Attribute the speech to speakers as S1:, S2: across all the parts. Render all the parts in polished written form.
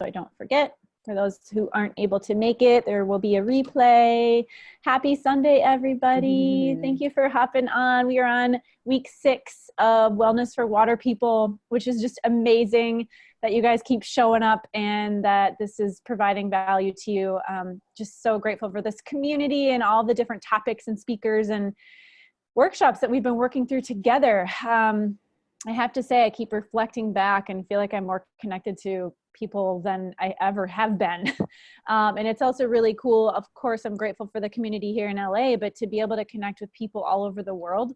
S1: I don't forget. For those who aren't able to make it, there will be a replay. Happy Sunday, everybody. Thank you for hopping on. We are on week 6 of Wellness for Waterpeople, which is just amazing that you guys keep showing up and that this is providing value to you. Just so grateful for this community and all the different topics and speakers and workshops that we've been working through together. I have to say, I keep reflecting back and feel like I'm more connected to people than I ever have been. And it's also really cool. Of course, I'm grateful for the community here in LA, but to be able to connect with people all over the world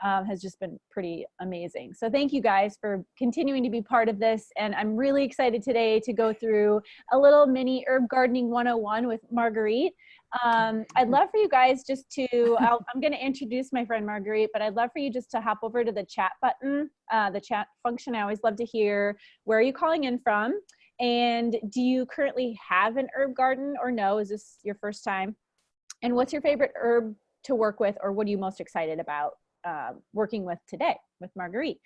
S1: has just been pretty amazing. So thank you guys for continuing to be part of this. And I'm really excited today to go through a little mini herb gardening 101 with Marguerite. I'd love for you guys just to, I'm going to introduce my friend Marguerite, but I'd love for you just to hop over to the chat button, the chat function. I always love to hear, where are you calling in from? And do you currently have an herb garden or no? Is this your first time? And what's your favorite herb to work with, or what are you most excited about working with today with Marguerite?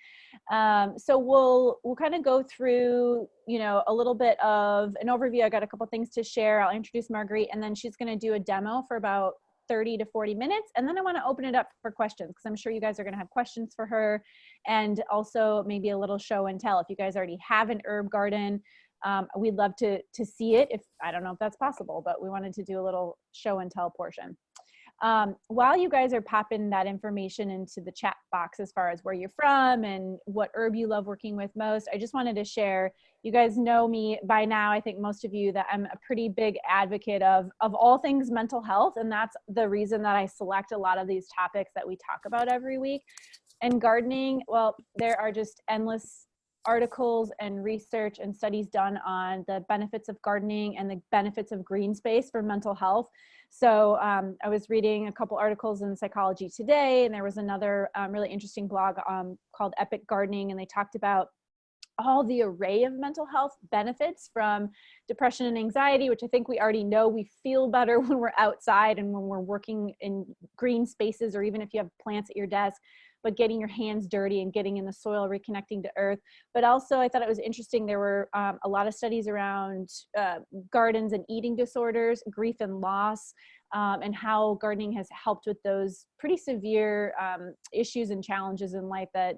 S1: So we'll kind of go through, you know, a little bit of an overview. I got a couple things to share. I'll introduce Marguerite, and then she's going to do a demo for about 30 to 40 minutes. And then I want to open it up for questions, because I'm sure you guys are going to have questions for her, and also maybe a little show and tell. If you guys already have an herb garden, we'd love to see it. If I don't know if that's possible, but we wanted to do a little show and tell portion. While you guys are popping that information into the chat box as far as where you're from and what herb you love working with most, I just wanted to share, you guys know me by now, I think most of you, that I'm a pretty big advocate of all things mental health. And that's the reason that I select a lot of these topics that we talk about every week. And gardening, well, there are just endless articles and research and studies done on the benefits of gardening and the benefits of green space for mental health. So I was reading a couple articles in Psychology Today, and there was another really interesting blog called Epic Gardening, and they talked about all the array of mental health benefits from depression and anxiety, which I think we already know. We feel better when we're outside and when we're working in green spaces, or even if you have plants at your desk, but getting your hands dirty and getting in the soil, reconnecting to earth. But also I thought it was interesting, there were a lot of studies around gardens and eating disorders, grief and loss, and how gardening has helped with those pretty severe issues and challenges in life that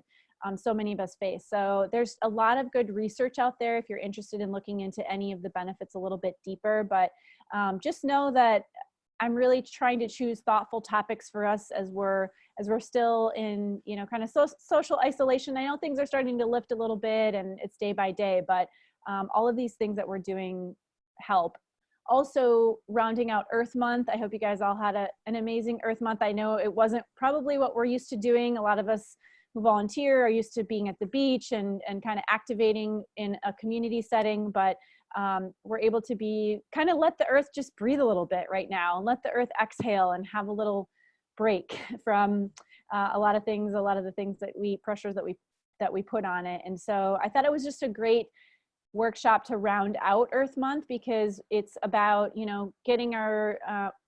S1: so many of us face. So there's a lot of good research out there if you're interested in looking into any of the benefits a little bit deeper. But just know that I'm really trying to choose thoughtful topics for us as we're still in, you know, kind of social isolation. I know things are starting to lift a little bit and it's day by day, but all of these things that we're doing help. Also, rounding out Earth Month. I hope you guys all had an amazing Earth Month. I know it wasn't probably what we're used to doing. A lot of us who volunteer are used to being at the beach and kind of activating in a community setting, but we're able to be kind of let the earth just breathe a little bit right now, and let the earth exhale and have a little break from a lot of the things that pressures that we put on it. And so I thought it was just a great workshop to round out Earth Month, because it's about, you know, getting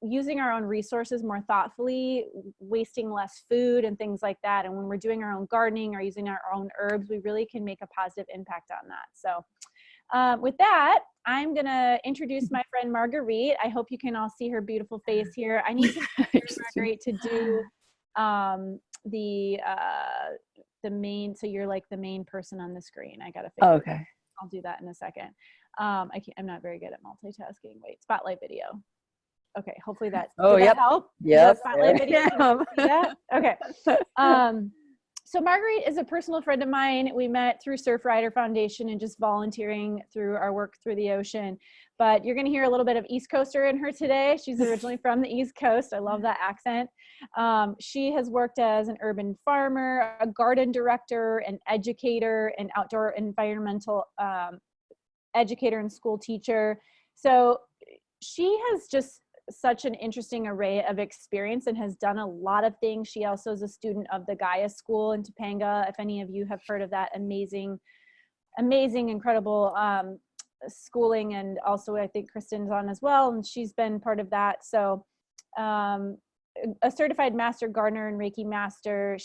S1: using our own resources more thoughtfully, wasting less food and things like that. And when we're doing our own gardening or using our own herbs, we really can make a positive impact on that. So with that, I'm going to introduce my friend Marguerite. I hope you can all see her beautiful face here. I need to Marguerite to do the main, so you're like the main person on the screen. I got to figure it out. I'll do that in a second. I'm not very good at multitasking. Wait, spotlight video. Okay, hopefully that, that help?
S2: Yep.
S1: Spotlight video. Yeah. Okay. So Marguerite is a personal friend of mine. We met through Surfrider Foundation and just volunteering through our work through the ocean. But you're going to hear a little bit of East Coaster in her today. She's originally from the East Coast. I love that accent. She has worked as an urban farmer, a garden director, an educator, an outdoor environmental educator and school teacher. So she has just such an interesting array of experience and has done a lot of things. She also is a student of the Gaia School in Topanga. If any of you have heard of that amazing, incredible schooling. And also I think Kristen's on as well, and she's been part of that. So a certified master gardener and Reiki master.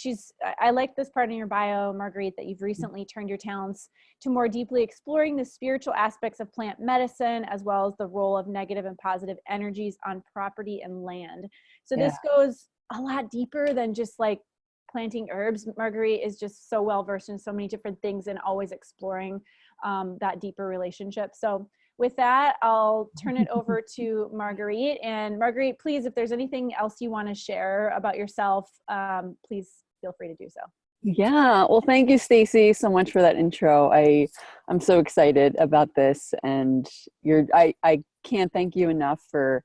S1: I like this part in your bio, Marguerite, that you've recently turned your talents to more deeply exploring the spiritual aspects of plant medicine, as well as the role of negative and positive energies on property and land. So this goes a lot deeper than just like planting herbs. Marguerite is just so well versed in so many different things and always exploring that deeper relationship. So with that, I'll turn it over to Marguerite. And Marguerite, please, if there's anything else you want to share about yourself, please feel free to do so.
S2: Yeah, well, thank you, Stacy, so much for that intro. I'm so excited about this, and I can't thank you enough for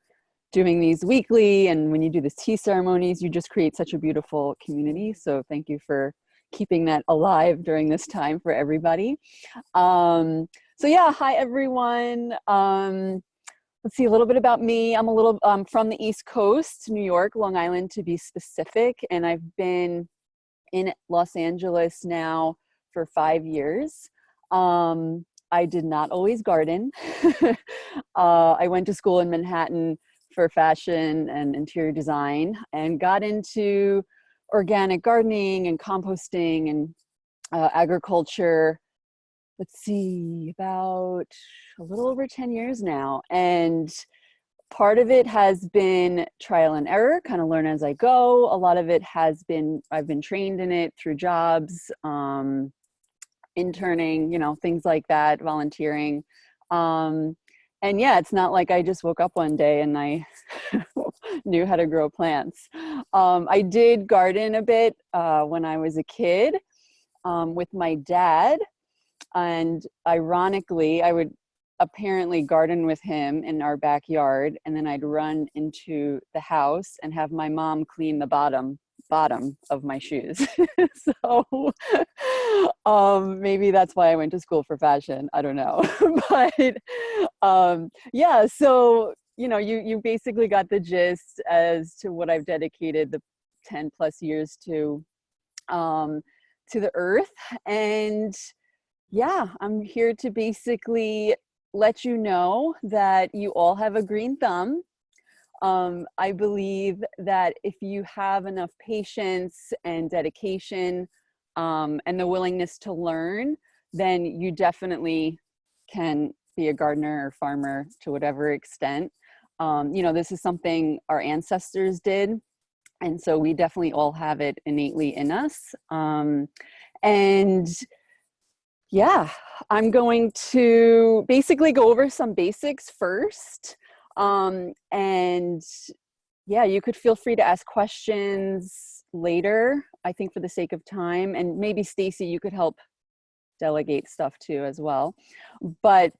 S2: doing these weekly. And when you do the tea ceremonies, you just create such a beautiful community. So thank you for keeping that alive during this time for everybody. So yeah, hi everyone. Let's see a little bit about me. I'm from the East Coast, New York, Long Island to be specific, and I've been in Los Angeles now for 5 years. I did not always garden. I went to school in Manhattan for fashion and interior design and got into organic gardening and composting and agriculture. Let's see, about a little over 10 years now. And part of it has been trial and error, kind of learn as I go. A lot of it has been, I've been trained in it through jobs, interning, you know, things like that, volunteering. And yeah, it's not like I just woke up one day and I knew how to grow plants. I did garden a bit when I was a kid with my dad. And ironically, I would apparently garden with him in our backyard, and then I'd run into the house and have my mom clean the bottom of my shoes. So maybe that's why I went to school for fashion. I don't know. But yeah, so you know, you basically got the gist as to what I've dedicated the 10 plus years to the earth. And yeah, I'm here to basically let you know that you all have a green thumb. I believe that if you have enough patience and dedication and the willingness to learn, then you definitely can be a gardener or farmer to whatever extent. You know, this is something our ancestors did. And so we definitely all have it innately in us. And yeah, I'm going to basically go over some basics first. And yeah, you could feel free to ask questions later, I think for the sake of time. And maybe Stacy, you could help delegate stuff too as well. But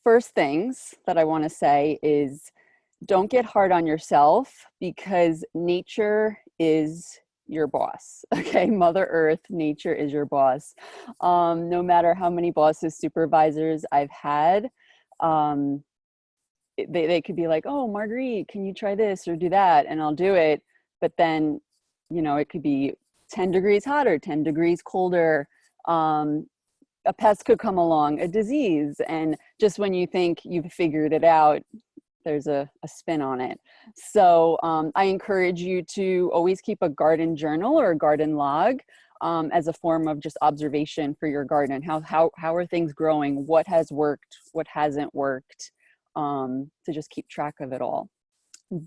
S2: first things that I want to say is don't get hard on yourself, because nature is your boss. Okay, Mother Earth, nature is your boss. No matter how many bosses, supervisors I've had, they could be like, oh, Marguerite, can you try this or do that? And I'll do it. But then, you know, it could be 10 degrees hotter, 10 degrees colder. A pest could come along, a disease. And just when you think you've figured it out, there's a spin on it. So I encourage you to always keep a garden journal or a garden log as a form of just observation for your garden. How are things growing? What has worked? What hasn't worked? To just keep track of it all.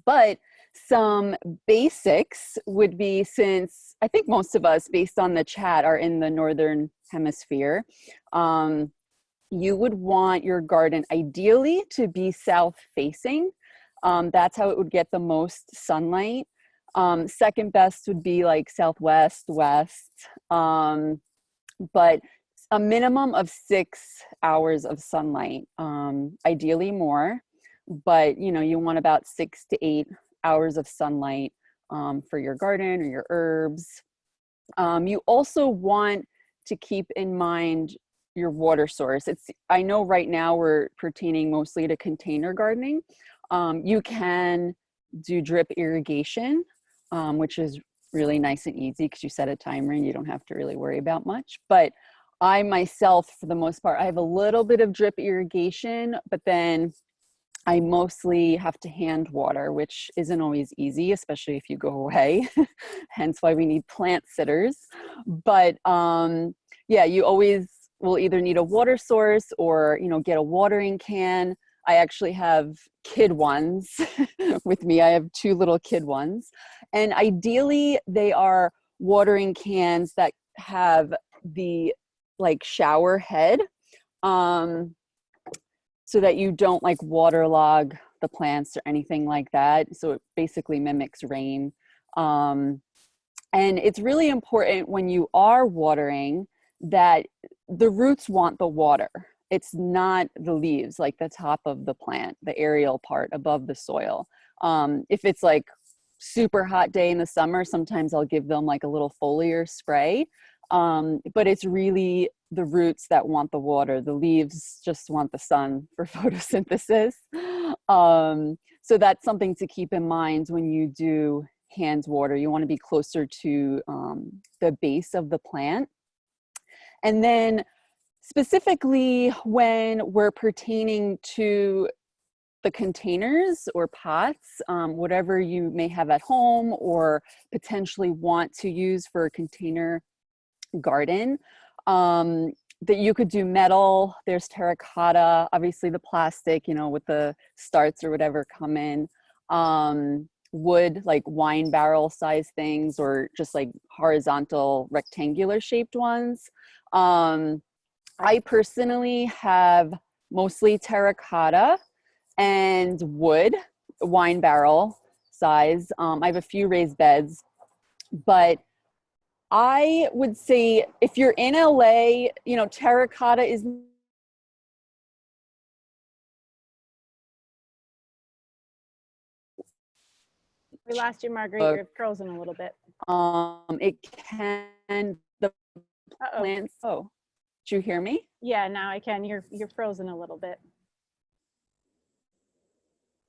S2: But some basics would be, since I think most of us, based on the chat, are in the Northern Hemisphere, you would want your garden ideally to be south facing. That's how it would get the most sunlight. Second best would be like southwest, west, but a minimum of 6 hours of sunlight, ideally more, but you know, you want about 6 to 8 hours of sunlight for your garden or your herbs. You also want to keep in mind your water source. I know right now we're pertaining mostly to container gardening. You can do drip irrigation, which is really nice and easy because you set a timer and you don't have to really worry about much. But I myself, for the most part, I have a little bit of drip irrigation, but then I mostly have to hand water, which isn't always easy, especially if you go away. Hence why we need plant sitters. But yeah, you always will either need a water source or, you know, get a watering can. I actually have kid ones with me. I have 2 little kid ones. And ideally, they are watering cans that have the like shower head. So that you don't like waterlog the plants or anything like that. So it basically mimics rain. And it's really important when you are watering that the roots want the water. It's not the leaves, like the top of the plant, the aerial part above the soil. If it's like super hot day in the summer, sometimes I'll give them like a little foliar spray. But it's really the roots that want the water. The leaves just want the sun for photosynthesis. So that's something to keep in mind when you do hand water. You want to be closer to the base of the plant. And then specifically when we're pertaining to the containers or pots, whatever you may have at home or potentially want to use for a container garden, that you could do metal, there's terracotta, obviously the plastic, you know, with the starts or whatever come in, wood, like wine barrel size things, or just like horizontal rectangular shaped ones. I personally have mostly terracotta and wood, wine barrel size. I have a few raised beds, but I would say if you're in LA, you know, terracotta is.
S1: We lost you, Marguerite. You're frozen a little bit.
S2: It can, the plants, oh, did you hear me?
S1: Yeah, now I can. You're frozen a little bit.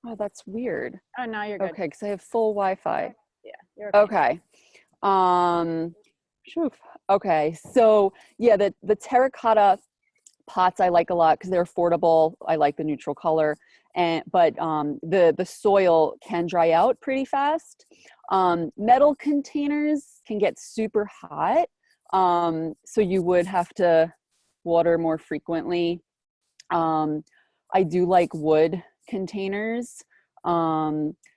S2: Oh, that's weird.
S1: Oh, now you're good.
S2: Okay, because I have full Wi-Fi.
S1: Yeah, you're okay.
S2: Okay. Okay, so yeah, the terracotta pots I like a lot because they're affordable. I like the neutral color, but the soil can dry out pretty fast. Metal containers can get super hot, so you would have to water more frequently. I do like wood containers.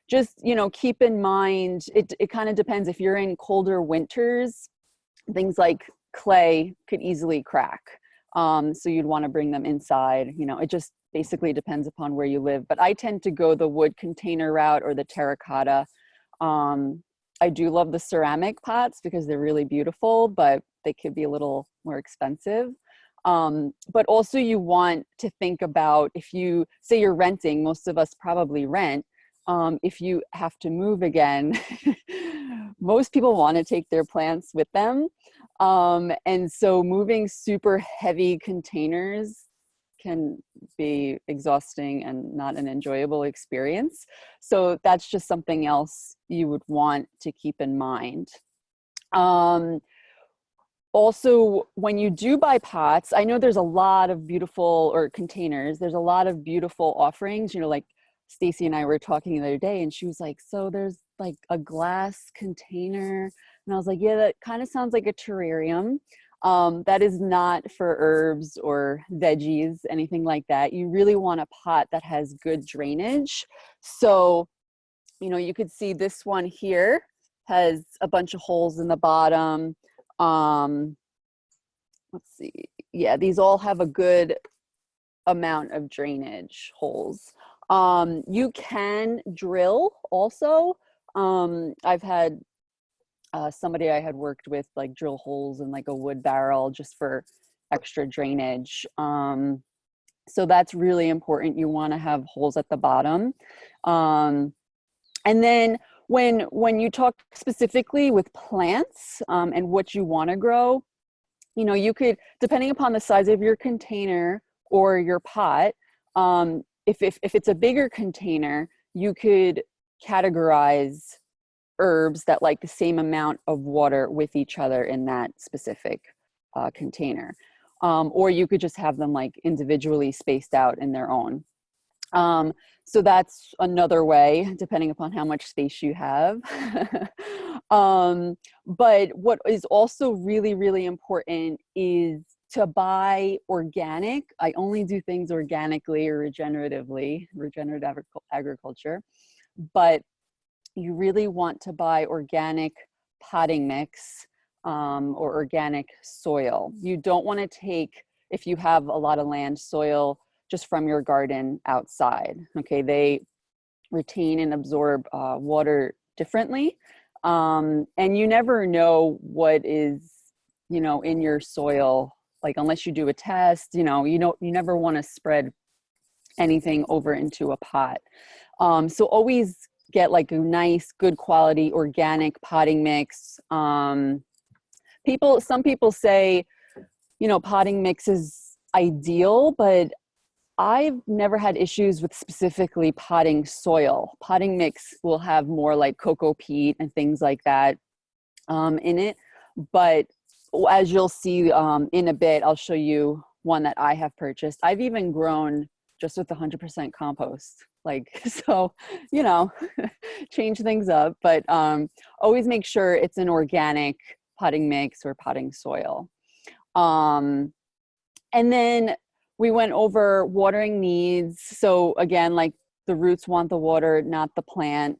S2: Just, you know, keep in mind, it kind of depends. If you're in colder winters, things like clay could easily crack. So you'd want to bring them inside. You know, it just basically depends upon where you live. But I tend to go the wood container route or the terracotta. I do love the ceramic pots because they're really beautiful, but they could be a little more expensive. But also you want to think about, if you say you're renting, most of us probably rent, if you have to move again, most people want to take their plants with them. And so moving super heavy containers can be exhausting and not an enjoyable experience. So that's just something else you would want to keep in mind. Also, when you do buy pots, I know there's a lot of beautiful, or containers, there's a lot of beautiful offerings, you know, like Stacy and I were talking the other day and she was like, so there's like a glass container. And I was like, yeah, that kind of sounds like a terrarium. That is not for herbs or veggies, anything like that. You really want a pot that has good drainage. So, you know, you could see this one here has a bunch of holes in the bottom. Let's see. Yeah, these all have a good amount of drainage holes. You can drill also. I've had somebody I had worked with like drill holes in like a wood barrel just for extra drainage. So that's really important. You want to have holes at the bottom. And then when you talk specifically with plants and what you want to grow, you know, you could, depending upon the size of your container or your pot, if it's a bigger container, you could categorize herbs that like the same amount of water with each other in that specific container. Or you could just have them like individually spaced out in their own. So that's another way, depending upon how much space you have. But what is also really, really important is to buy organic. I only do things organically or regeneratively, regenerative agriculture. But you really want to buy organic potting mix or organic soil. You don't want to take, if you have a lot of land, soil just from your garden outside. Okay, they retain and absorb water differently. And you never know what is, you know, in your soil, like unless you do a test, you never want to spread anything over into a pot. So always get like a nice, good quality organic potting mix. Some people say, you know, potting mix is ideal, but I've never had issues with specifically potting soil. Potting mix will have more like cocoa peat and things like that in it. But as you'll see in a bit, I'll show you one that I have purchased. I've even grown just with 100% compost. Like, so, you know, change things up, but always make sure it's an organic potting mix or potting soil. And then we went over watering needs. So again, like the roots want the water, not the plant.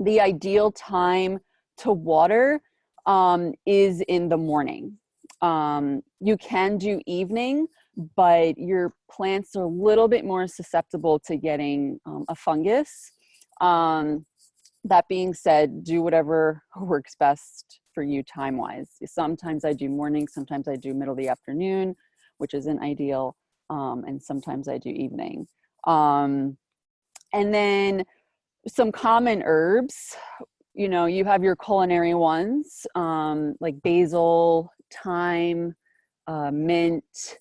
S2: The ideal time to water is in the morning. You can do evening, but your plants are a little bit more susceptible to getting a fungus. That being said, do whatever works best for you time-wise. Sometimes I do morning, sometimes I do middle of the afternoon, which isn't ideal. And sometimes I do evening. And then some common herbs, you know, you have your culinary ones, like basil, thyme, mint,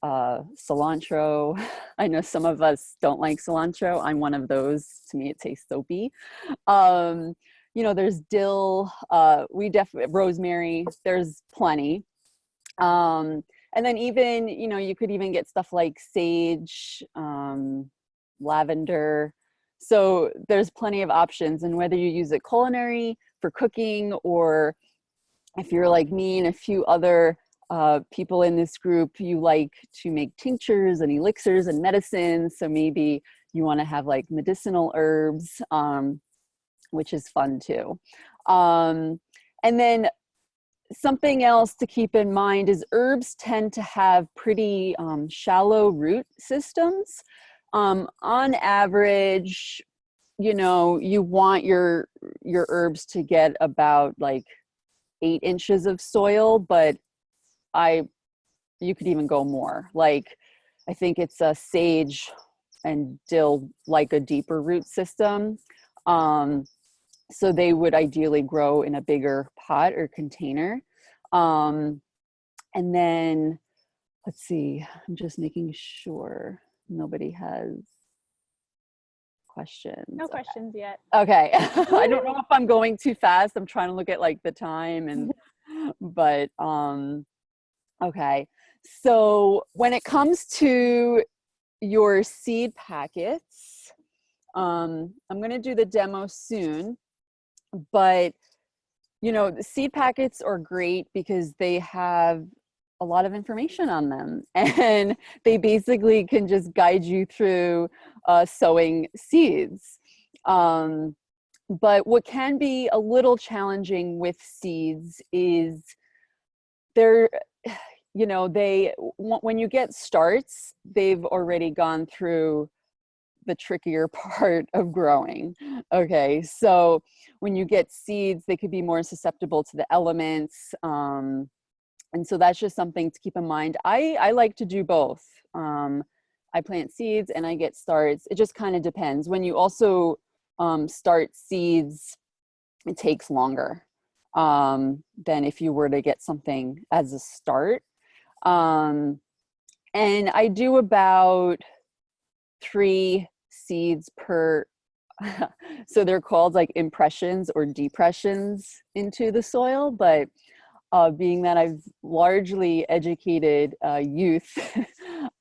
S2: cilantro. I know some of us don't like cilantro. I'm one of those. To me, it tastes soapy. You know, there's dill, rosemary, there's plenty. And then even, you know, you could even get stuff like sage, lavender. So there's plenty of options. And whether you use it culinary for cooking, or if you're like me and a few other people in this group, you like to make tinctures and elixirs and medicines. So maybe you want to have like medicinal herbs, which is fun too. And then something else to keep in mind is herbs tend to have pretty shallow root systems. On average, you know, you want your herbs to get about like 8 inches of soil, but you could even go more. Like, I think it's a sage and dill like a deeper root system. So they would ideally grow in a bigger pot or container. And then, let's see, I'm just making sure nobody has questions.
S1: No questions yet.
S2: Okay. I don't know if I'm going too fast. I'm trying to look at like the time but okay. So when it comes to your seed packets, I'm going to do the demo soon. But, you know, the seed packets are great because they have a lot of information on them, and they basically can just guide you through sowing seeds. But what can be a little challenging with seeds is they're, you know, when you get starts, they've already gone through the trickier part of growing. Okay, so when you get seeds, they could be more susceptible to the elements. And so that's just something to keep in mind. I like to do both. I plant seeds and I get starts. It just kind of depends. When you also start seeds, it takes longer than if you were to get something as a start. And I do about 3 seeds per, so they're called like impressions or depressions into the soil, but being that I've largely educated youth,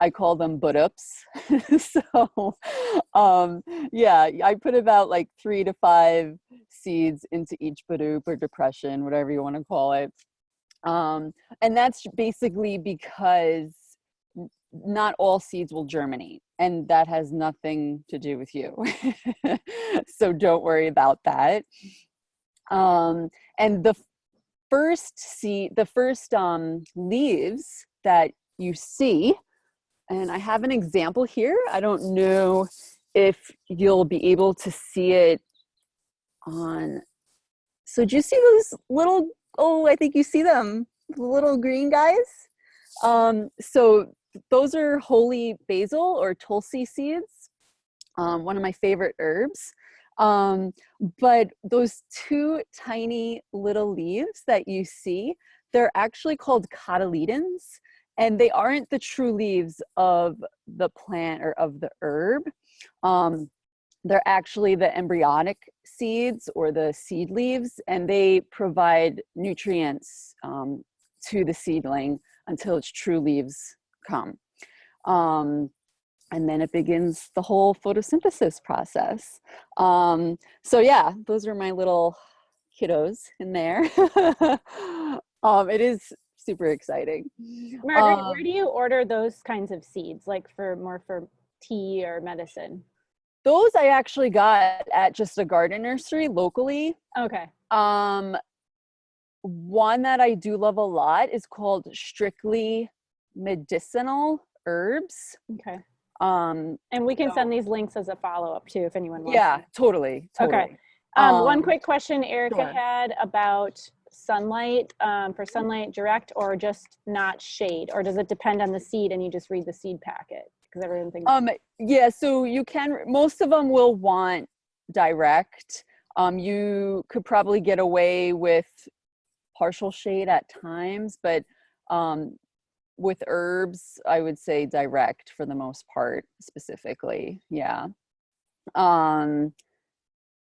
S2: I call them butt-ups. So yeah, I put about like 3 to 5 seeds into each butt-up or depression, whatever you want to call it. And that's basically because not all seeds will germinate, and that has nothing to do with you. So don't worry about that. And the first leaves that you see, and I have an example here. I don't know if you'll be able to see it on. So do you see those little, oh, I think you see them, the little green guys? So those are holy basil or tulsi seeds, one of my favorite herbs. But those 2 tiny little leaves that you see, they're actually called cotyledons, and they aren't the true leaves of the plant or of the herb. They're actually the embryonic seeds or the seed leaves, and they provide nutrients to the seedling until its true leaves come. And then it begins the whole photosynthesis process. So yeah, those are my little kiddos in there. It is super exciting.
S1: Marguerite, where do you order those kinds of seeds, like for tea or medicine?
S2: Those I actually got at just a garden nursery locally.
S1: Okay.
S2: One that I do love a lot is called Strictly Medicinal Herbs.
S1: Okay. And we can send these links as a follow-up too, if anyone wants.
S2: Yeah, totally.
S1: Okay. One quick question Erica had about sunlight, for sunlight direct or just not shade, or does it depend on the seed and you just read the seed packet? Because everyone thinks.
S2: Yeah, so you can, most of them will want direct. You could probably get away with partial shade at times, but with herbs, I would say direct for the most part, specifically. Yeah.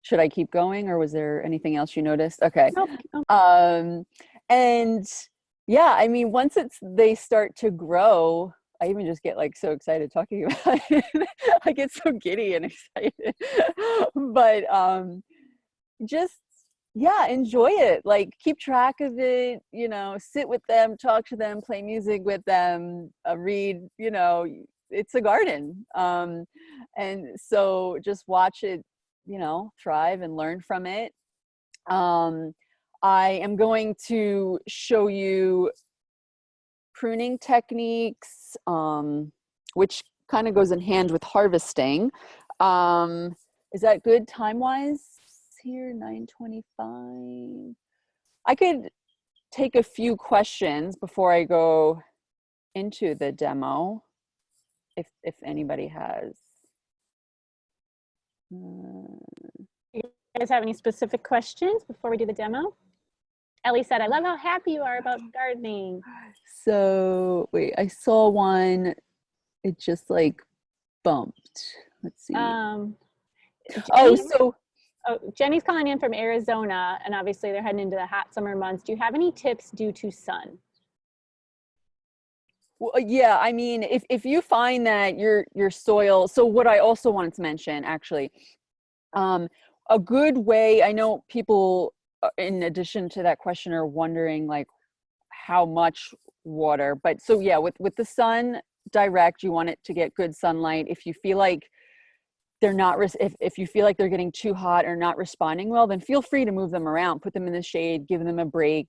S2: Should I keep going, or was there anything else you noticed? Okay.
S1: Nope.
S2: And yeah, I mean, once they start to grow, I even just get like so excited talking about it. I get so giddy and excited. But just, yeah, enjoy it. Like, keep track of it, you know, sit with them, talk to them, play music with them, read, you know, it's a garden. And so just watch it, you know, thrive and learn from it. I am going to show you pruning techniques, which kind of goes in hand with harvesting. Is that good time-wise? Here, 9:25. I could take a few questions before I go into the demo, if anybody has.
S1: You guys have any specific questions before we do the demo? Ellie said, I love how happy you are about gardening.
S2: So wait, I saw one, it just like bumped. Let's see.
S1: Jenny's calling in from Arizona, and obviously they're heading into the hot summer months. Do you have any tips due to sun?
S2: Well, yeah, I mean, if you find that your soil, so what I also wanted to mention, actually, a good way, I know people, in addition to that question, are wondering like how much water, but so yeah, with the sun direct, you want it to get good sunlight. If you feel like they're not, if you feel like they're getting too hot or not responding well, then feel free to move them around, put them in the shade, give them a break.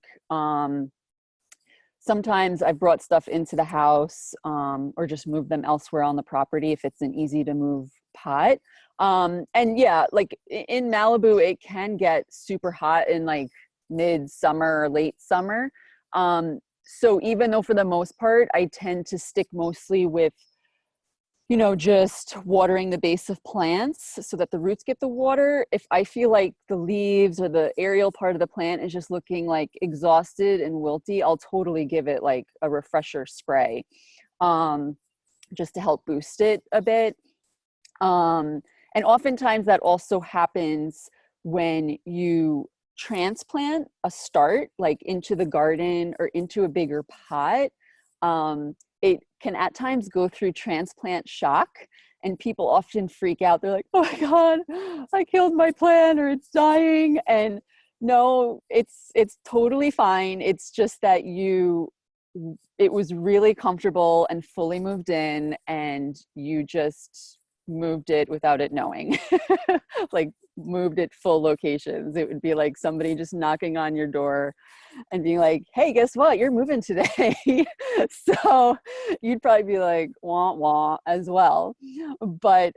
S2: Sometimes I've brought stuff into the house, or just move them elsewhere on the property if it's an easy to move pot. And yeah, like in Malibu, it can get super hot in like mid-summer or late summer. So even though for the most part, I tend to stick mostly with, you know, just watering the base of plants so that the roots get the water. If I feel like the leaves or the aerial part of the plant is just looking like exhausted and wilty, I'll totally give it like a refresher spray, just to help boost it a bit. And oftentimes that also happens when you transplant a start like into the garden or into a bigger pot. it can at times go through transplant shock, and people often freak out. They're like, oh my God, I killed my plant or it's dying. And no, it's totally fine. It's just that it was really comfortable and fully moved in, and you just moved it without it knowing. Like moved it full locations. It would be like somebody just knocking on your door and being like, hey, guess what, you're moving today. So you'd probably be like, wah wah as well. But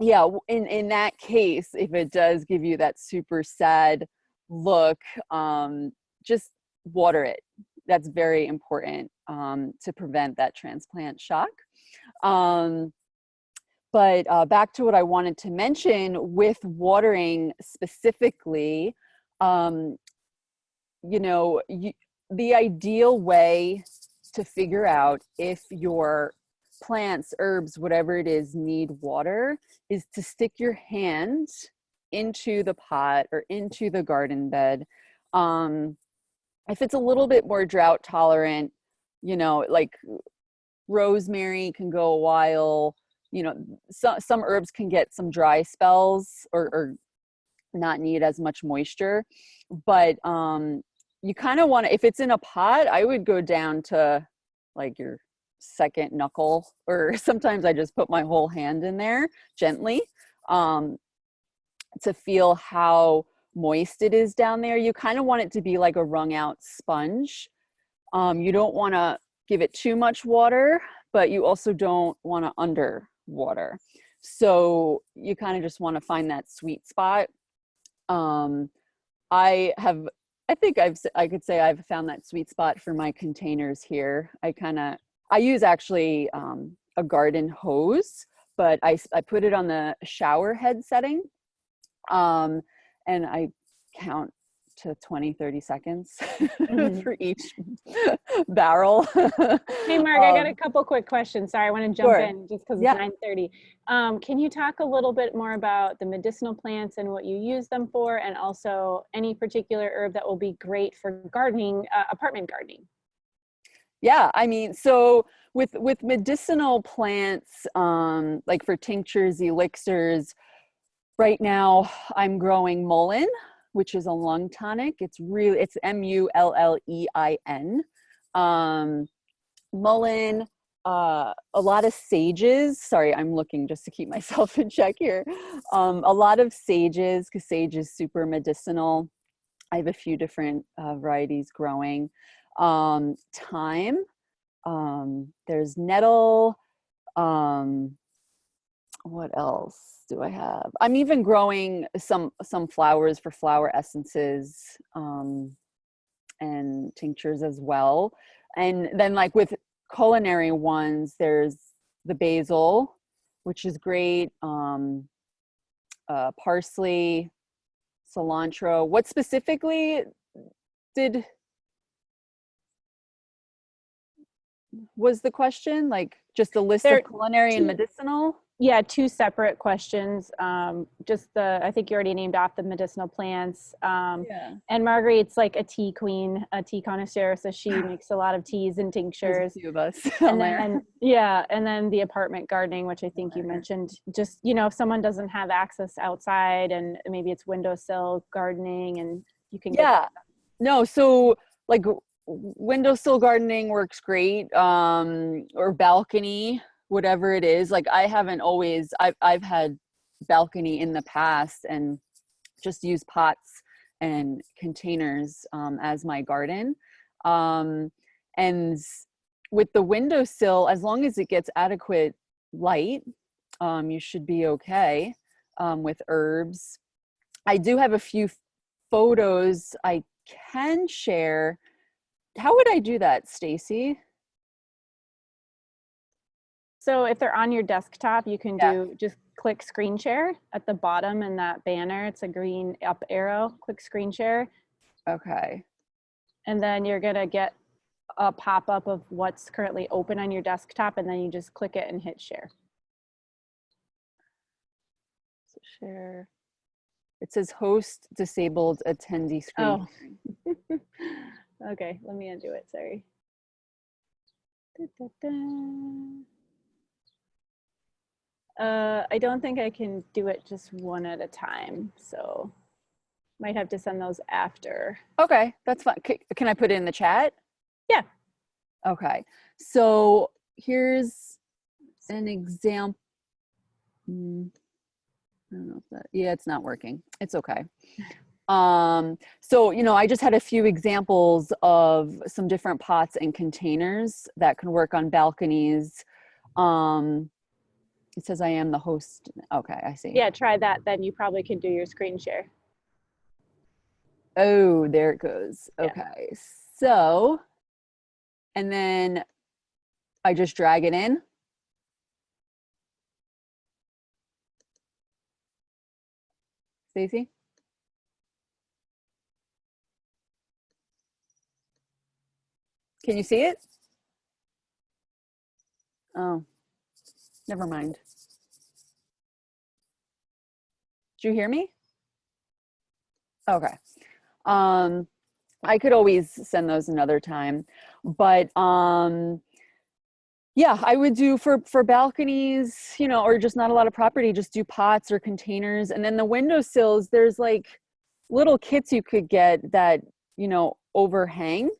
S2: yeah, in that case, if it does give you that super sad look, just water it. That's very important to prevent that transplant shock. But back to what I wanted to mention with watering specifically, you know, the ideal way to figure out if your plants, herbs, whatever it is, need water is to stick your hand into the pot or into the garden bed. If it's a little bit more drought tolerant, you know, like rosemary can go a while. You know, some herbs can get some dry spells or not need as much moisture, but you kind of want to, if it's in a pot, I would go down to like your second knuckle, or sometimes I just put my whole hand in there gently to feel how moist it is down there. You kind of want it to be like a wrung out sponge. You don't want to give it too much water, but you also don't want to under water. So you kind of just want to find that sweet spot. I could say I've found that sweet spot for my containers here. I use actually a garden hose, but I put it on the shower head setting, and I count to 20-30 seconds for each barrel.
S1: Hey, Mark, I got a couple quick questions. Sorry, I want to jump
S2: Sure.
S1: in just because
S2: Yeah.
S1: it's 9:30. Can you talk a little bit more about the medicinal plants and what you use them for, and also any particular herb that will be great for gardening, apartment gardening?
S2: Yeah, I mean, so with medicinal plants, like for tinctures, elixirs, right now I'm growing mullein, which is a lung tonic. It's Mullein. Mullein, a lot of sages. Sorry, I'm looking just to keep myself in check here. A lot of sages, because sage is super medicinal. I have a few different varieties growing. Thyme. There's nettle. What else do I have? I'm even growing some flowers for flower essences and tinctures as well. And then like with culinary ones, there's the basil, which is great. Parsley, cilantro. What specifically was the question? Like just a list of culinary and medicinal?
S1: Yeah, two separate questions. I think you already named off the medicinal plants.
S2: Yeah.
S1: And Marguerite's like a tea queen, a tea connoisseur, so she makes a lot of teas and tinctures.
S2: There's a few of us
S1: and then and then the apartment gardening, which I think you mentioned. Just, you know, if someone doesn't have access outside and maybe it's windowsill gardening, and you can get
S2: no, so like windowsill gardening works great, or balcony, whatever it is. Like I've had balcony in the past and just use pots and containers as my garden. And with the windowsill, as long as it gets adequate light, you should be okay with herbs. I do have a few photos I can share. How would I do that, Stacy?
S1: So if they're on your desktop, you can just click screen share at the bottom in that banner. It's a green up arrow, click screen share.
S2: Okay.
S1: And then you're gonna get a pop-up of what's currently open on your desktop, and then you just click it and hit share.
S2: So share. It says host disabled attendee screen.
S1: Oh. Okay, let me undo it, sorry. Da, da, da. I don't think I can do it just one at a time, so might have to send those after.
S2: Okay, that's fine. Can I put it in the chat?
S1: Yeah.
S2: Okay, so here's an example. I don't know if that, yeah, it's not working. It's okay. So, you know, I just had a few examples of some different pots and containers that can work on balconies. It says I am the host. Okay, I see.
S1: Yeah, try that. Then you probably can do your screen share.
S2: Oh, there it goes.
S1: Yeah.
S2: Okay, so, and then I just drag it in. Stacey? Can you see it? Oh, never mind. Did you hear me? Okay. I could always send those another time, but yeah, I would do for balconies, you know, or just not a lot of property, just do pots or containers. And then the windowsills, there's like little kits you could get that, you know, overhang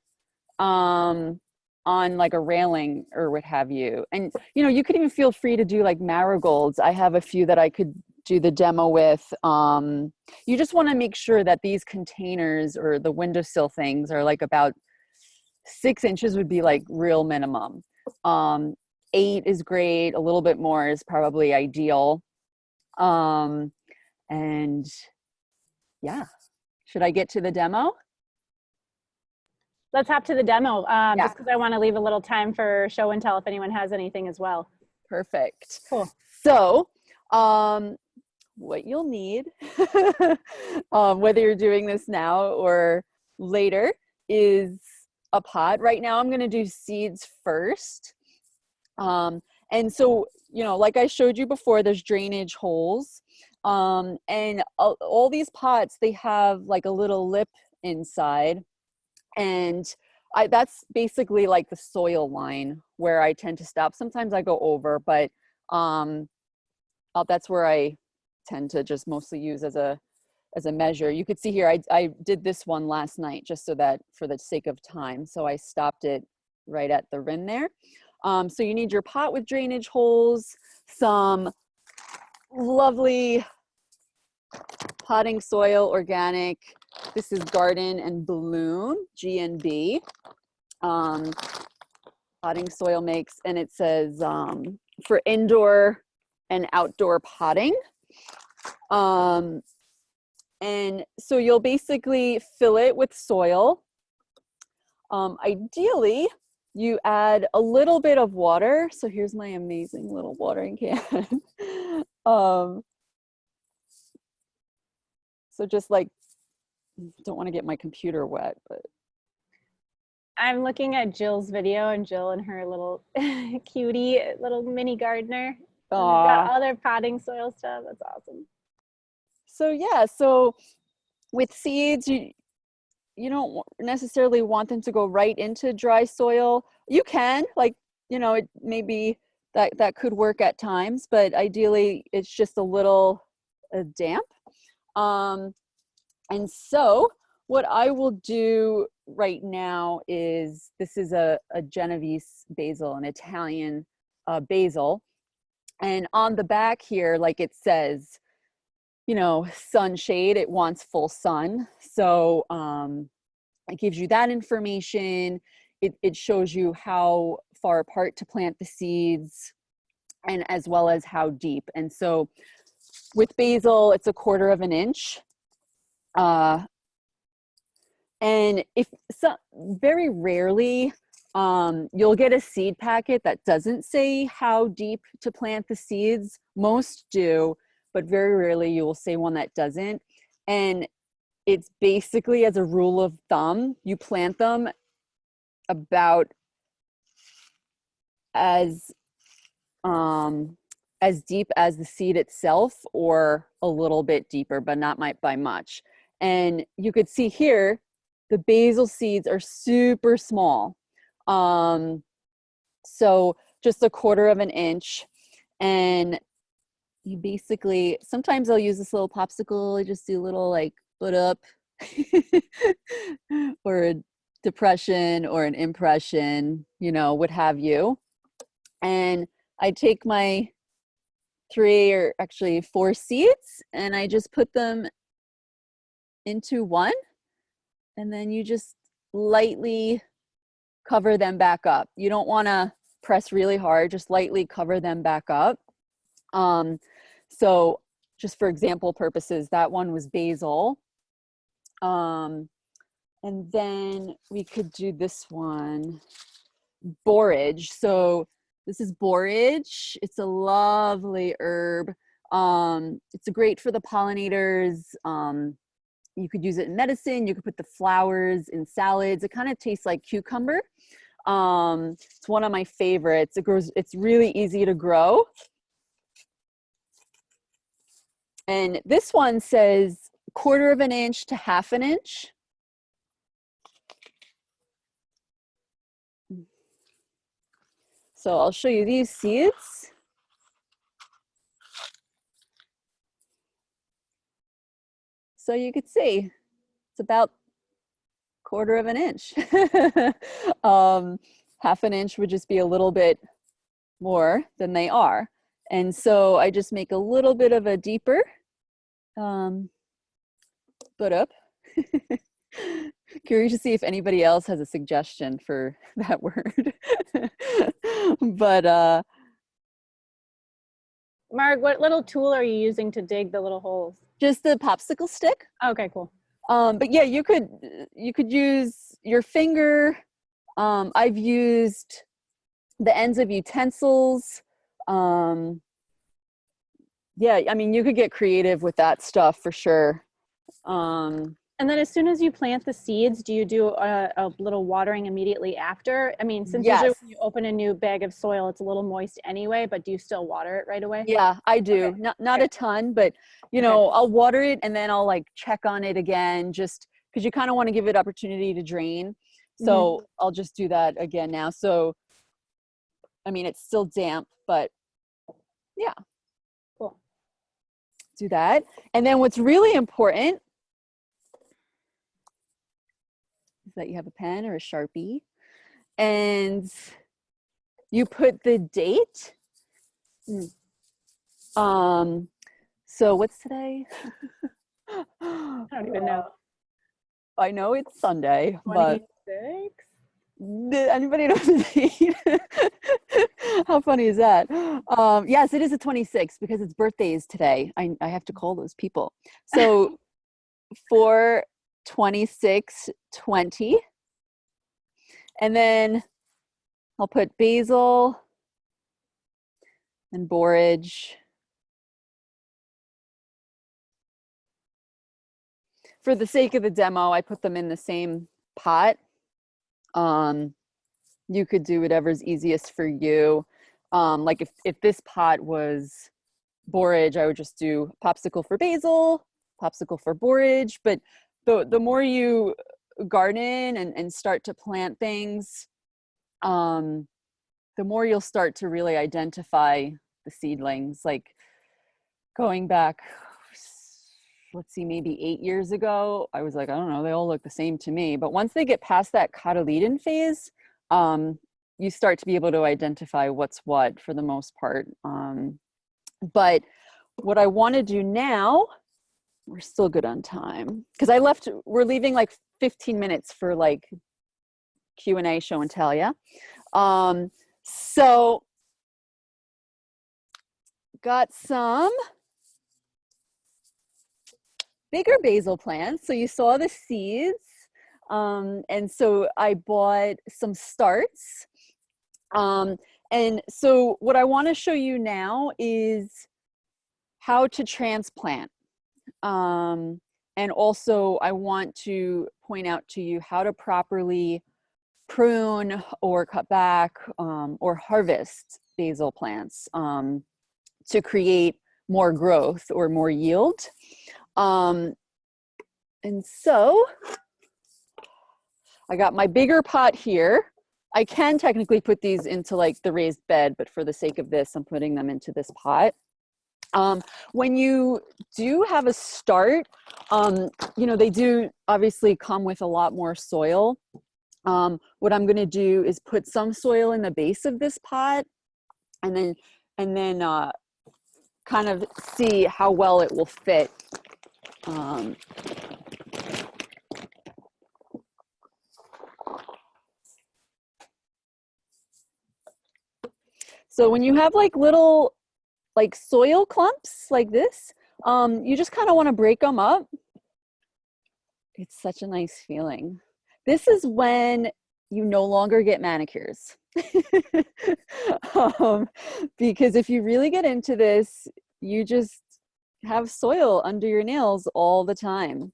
S2: on like a railing or what have you. And, you know, you could even feel free to do like marigolds. I have a few that I could do the demo with. You just want to make sure that these containers or the windowsill things are like about 6 inches would be like real minimum. 8 is great. A little bit more is probably ideal. And yeah, should I get to the demo?
S1: Let's hop to the demo,
S2: Yeah.
S1: just because I want to leave a little time for show and tell if anyone has anything as well.
S2: Perfect.
S1: Cool.
S2: So, what you'll need, whether you're doing this now or later, is a pot. Right now, I'm going to do seeds first. And so, you know, like I showed you before, there's drainage holes. And all these pots, they have like a little lip inside. And that's basically like the soil line where I tend to stop. Sometimes I go over, but that's where I tend to just mostly use as a measure. You could see here, I did this one last night just so that for the sake of time. So I stopped it right at the rim there. So you need your pot with drainage holes, some lovely potting soil, organic. This is Garden and Bloom, GNB. Potting soil mix, and it says for indoor and outdoor potting. And so you'll basically fill it with soil. Ideally, you add a little bit of water. So here's my amazing little watering can. So just like, don't want to get my computer wet, but.
S1: I'm looking at Jill's video, and Jill and her little cutie little mini gardener. Got all their potting soil stuff. That's awesome.
S2: So yeah, so with seeds, you don't necessarily want them to go right into dry soil. You can, like, you know, it maybe that could work at times, but ideally it's just a little damp. And so what I will do right now is, this is a Genovese basil, an Italian basil. And on the back here, like it says, you know, sunshade, it wants full sun. So it gives you that information. It shows you how far apart to plant the seeds, and as well as how deep. And so with basil, it's 1/4 of an inch. And if so, very rarely you'll get a seed packet that doesn't say how deep to plant the seeds. Most do, but very rarely you will see one that doesn't. And it's basically, as a rule of thumb, you plant them about as deep as the seed itself, or a little bit deeper, but not by much. And you could see here, the basil seeds are super small. So just 1/4 of an inch. And you basically, sometimes I'll use this little popsicle. I just do a little like put up or a depression or an impression, you know, what have you. And I take my 3 or actually 4 seeds and I just put them into one, and then you just lightly cover them back up. You don't want to press really hard, just lightly cover them back up. So just for example purposes, that one was basil. And then we could do this one, borage. So this is borage. It's a lovely herb. It's great for the pollinators. You could use it in medicine. You could put the flowers in salads. It kind of tastes like cucumber. It's one of my favorites. It's really easy to grow. And this one says 1/4 of an inch to 1/2 an inch. So I'll show you these seeds. So you could see it's about 1/4 of an inch. 1/2 an inch would just be a little bit more than they are. And so I just make a little bit of a deeper put up. Curious to see if anybody else has a suggestion for that word. But
S1: Marg, what little tool are you using to dig the little holes?
S2: just the popsicle stick.
S1: Okay, cool.
S2: But yeah, you could use your finger. I've used the ends of utensils. Yeah, I mean, you could get creative with that stuff for sure.
S1: And then as soon as you plant the seeds, do you do a little watering immediately after? I mean, since
S2: Yes.
S1: usually when you open a new bag of soil, it's a little moist anyway, but do you still water it right away?
S2: Yeah, I do.
S1: Okay.
S2: Not a ton, but you know, I'll water it and then I'll like check on it again, just because you kind of want to give it opportunity to drain. So I'll just do that again now. So, I mean, it's still damp, but yeah.
S1: Cool.
S2: Do that. And then what's really important is that you have a pen or a Sharpie and you put the date. So what's today?
S1: I don't even know.
S2: I know it's Sunday,
S1: 26?
S2: but anybody know the date? How funny is that? Yes, it is the 26th because it's birthdays today. I have to call those people. So 4/26/20, and then I'll put basil and borage. For the sake of the demo, I put them in the same pot. You could do whatever's easiest for you. Like if this pot was borage, I would just do popsicle for basil, popsicle for borage. But the more you garden and start to plant things, the more you'll start to really identify the seedlings. Like going back, let's see, maybe 8 years ago, I was like, I don't know, they all look the same to me. But once they get past that cotyledon phase, you start to be able to identify what's what for the most part. But what I want to do now, we're still good on time because we're leaving like 15 minutes for like Q&A, show and tell, yeah? So got some bigger basil plants. So you saw the seeds. And so I bought some starts. And so what I want to show you now is how to transplant. And also I want to point out to you how to properly prune or cut back or harvest basil plants to create more growth or more yield. And so I got my bigger pot here. I can technically put these into like the raised bed, but for the sake of this, I'm putting them into this pot. When you do have a start, you know, they do obviously come with a lot more soil. What I'm going to do is put some soil in the base of this pot, and then kind of see how well it will fit. So when you have like little like soil clumps like this, you just kind of want to break them up. It's such a nice feeling. This is when you no longer get manicures. Because if you really get into this, you just have soil under your nails all the time,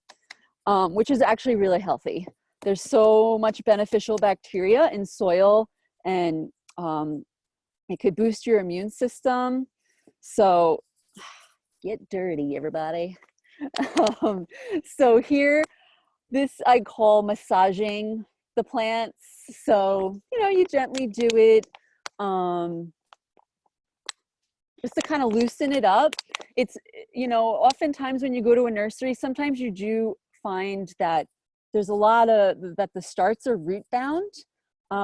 S2: which is actually really healthy. There's so much beneficial bacteria in soil, and it could boost your immune system. So get dirty, everybody. So here, this I call massaging the plants. So, you know, you gently do it just to kind of loosen it up. It's, you know, oftentimes when you go to a nursery, sometimes you do find that there's a lot of, that the starts are root bound,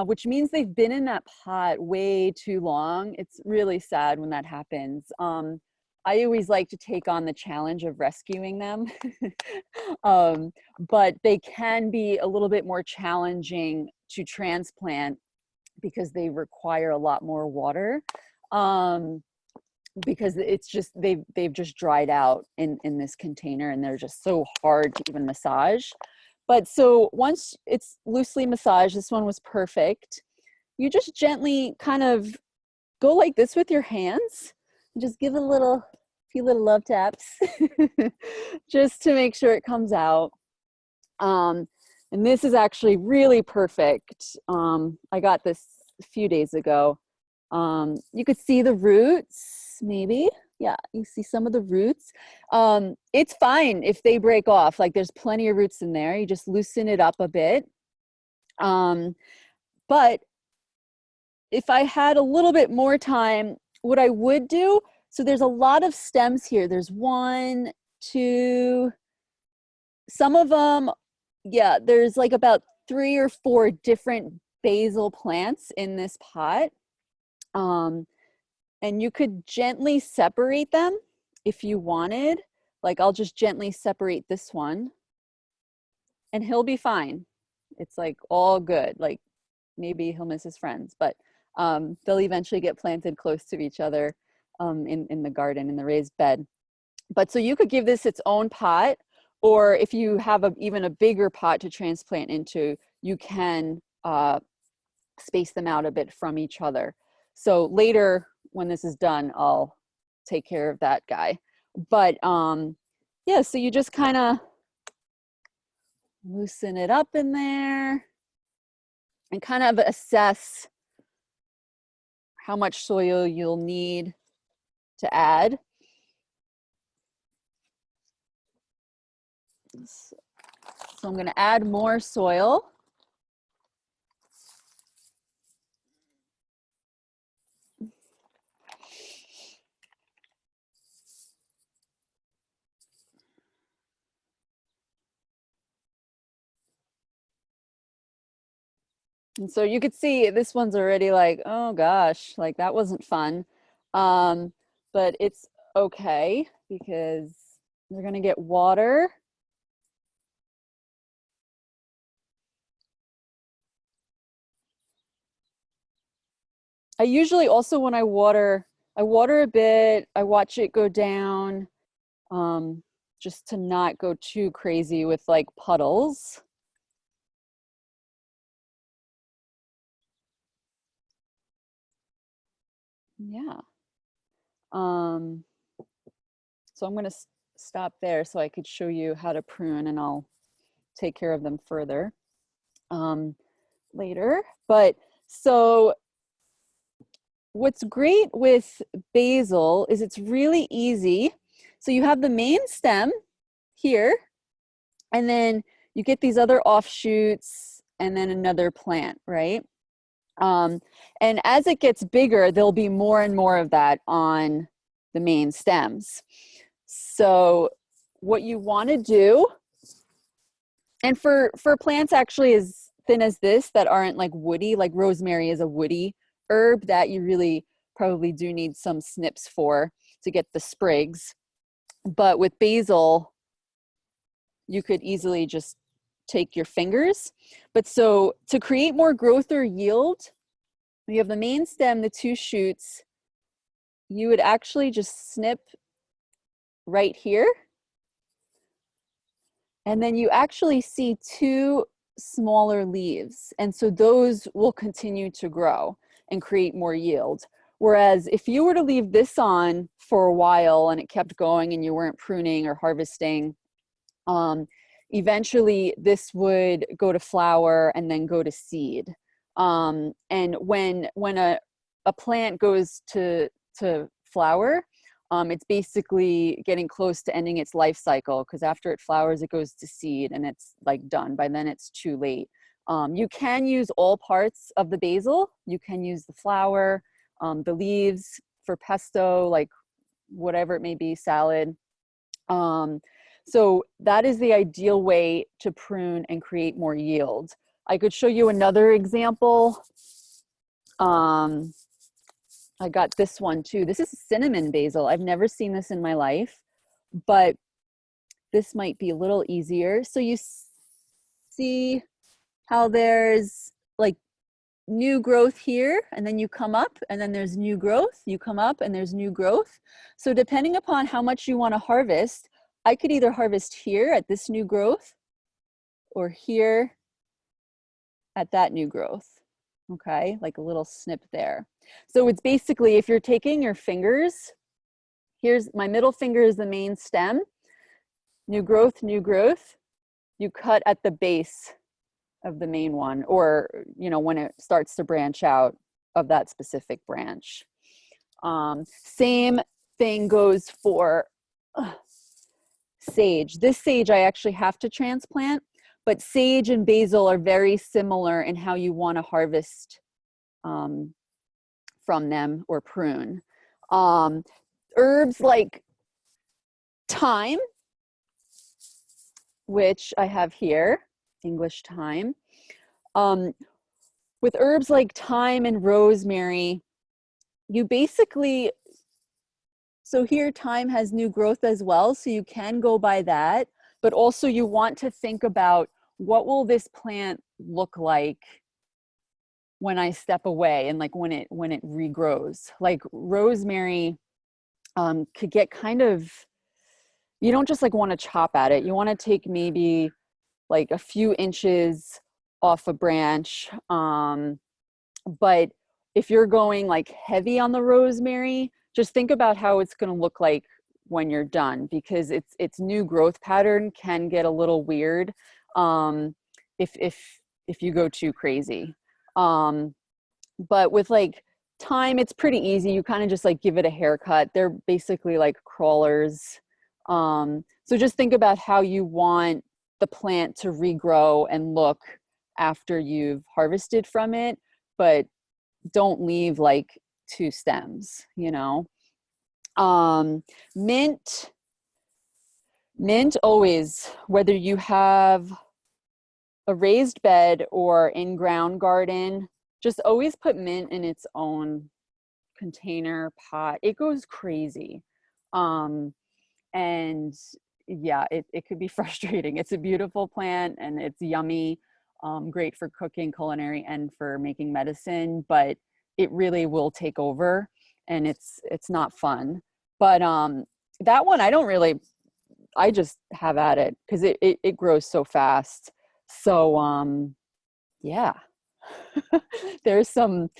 S2: which means they've been in that pot way too long. It's really sad when that happens. I always like to take on the challenge of rescuing them, but they can be a little bit more challenging to transplant because they require a lot more water, because it's just, they've just dried out in this container, and they're just so hard to even massage. But so once it's loosely massaged, this one was perfect. You just gently kind of go like this with your hands, and just give it a few little love taps, just to make sure it comes out. And this is actually really perfect. I got this a few days ago. You could see the roots, maybe. Yeah, you see some of the roots. It's fine if they break off. Like, there's plenty of roots in there. You just loosen it up a bit. But if I had a little bit more time, what I would do, so there's a lot of stems here. There's 1, 2, some of them, yeah, there's like about 3 or 4 different basil plants in this pot. And you could gently separate them if you wanted. Like, I'll just gently separate this one, and he'll be fine. It's like all good. Like, maybe he'll miss his friends, but they'll eventually get planted close to each other in the garden, in the raised bed. But so you could give this its own pot, or if you have even a bigger pot to transplant into, you can space them out a bit from each other. So later, when this is done, I'll take care of that guy. But yeah, so you just kind of loosen it up in there and kind of assess how much soil you'll need to add. So I'm going to add more soil. And so you could see this one's already like, oh gosh, like that wasn't fun. But it's okay because they're going to get water. I usually also, when I water a bit, I watch it go down, just to not go too crazy with like puddles. Yeah. So I'm going to stop there so I could show you how to prune, and I'll take care of them further later. But so what's great with basil is it's really easy. So you have the main stem here, and then you get these other offshoots, and then another plant, right? And as it gets bigger, there'll be more and more of that on the main stems. So what you want to do, and for plants actually as thin as this that aren't like woody, like rosemary is a woody herb that you really probably do need some snips for to get the sprigs. But with basil, you could easily just take your fingers. But so to create more growth or yield, you have the main stem, the two shoots, you would actually just snip right here. And then you actually see two smaller leaves. And so those will continue to grow and create more yield. Whereas if you were to leave this on for a while and it kept going and you weren't pruning or harvesting, eventually this would go to flower and then go to seed. And when a plant goes to flower, it's basically getting close to ending its life cycle, because after it flowers, it goes to seed and it's like done. By then it's too late. You can use all parts of the basil. You can use the flower, the leaves for pesto, like whatever it may be, salad. So that is the ideal way to prune and create more yield. I could show you another example. I got this one too. This is cinnamon basil. I've never seen this in my life, but this might be a little easier. So you see how there's like new growth here, and then you come up and then there's new growth. You come up and there's new growth. So depending upon how much you want to harvest, I could either harvest here at this new growth or here at that new growth. Okay, like a little snip there. So it's basically, if you're taking your fingers, here's my middle finger is the main stem, new growth, you cut at the base of the main one, or, you know, when it starts to branch out of that specific branch. Same thing goes for sage. This sage I actually have to transplant, but sage and basil are very similar in how you want to harvest from them or prune. Herbs like thyme, which I have here, English thyme. With herbs like thyme and rosemary, you basically, so here thyme has new growth as well, so you can go by that, but also you want to think about, what will this plant look like when I step away and like when it regrows? Like rosemary could get kind of, you don't just like want to chop at it. You want to take maybe like a few inches off a branch. But if you're going like heavy on the rosemary, just think about how it's going to look like when you're done, because its new growth pattern can get a little weird if you go too crazy. But with like thyme, it's pretty easy. You kind of just like give it a haircut. They're basically like crawlers. So just think about how you want the plant to regrow and look after you've harvested from it, but don't leave like two stems, you know. Mint always, whether you have a raised bed or in-ground garden, just always put mint in its own container, pot. It goes crazy. And yeah, it could be frustrating. It's a beautiful plant and it's yummy, great for cooking, culinary, and for making medicine, but it really will take over and it's not fun. But that one, I just have at it because it grows so fast. So yeah, there's some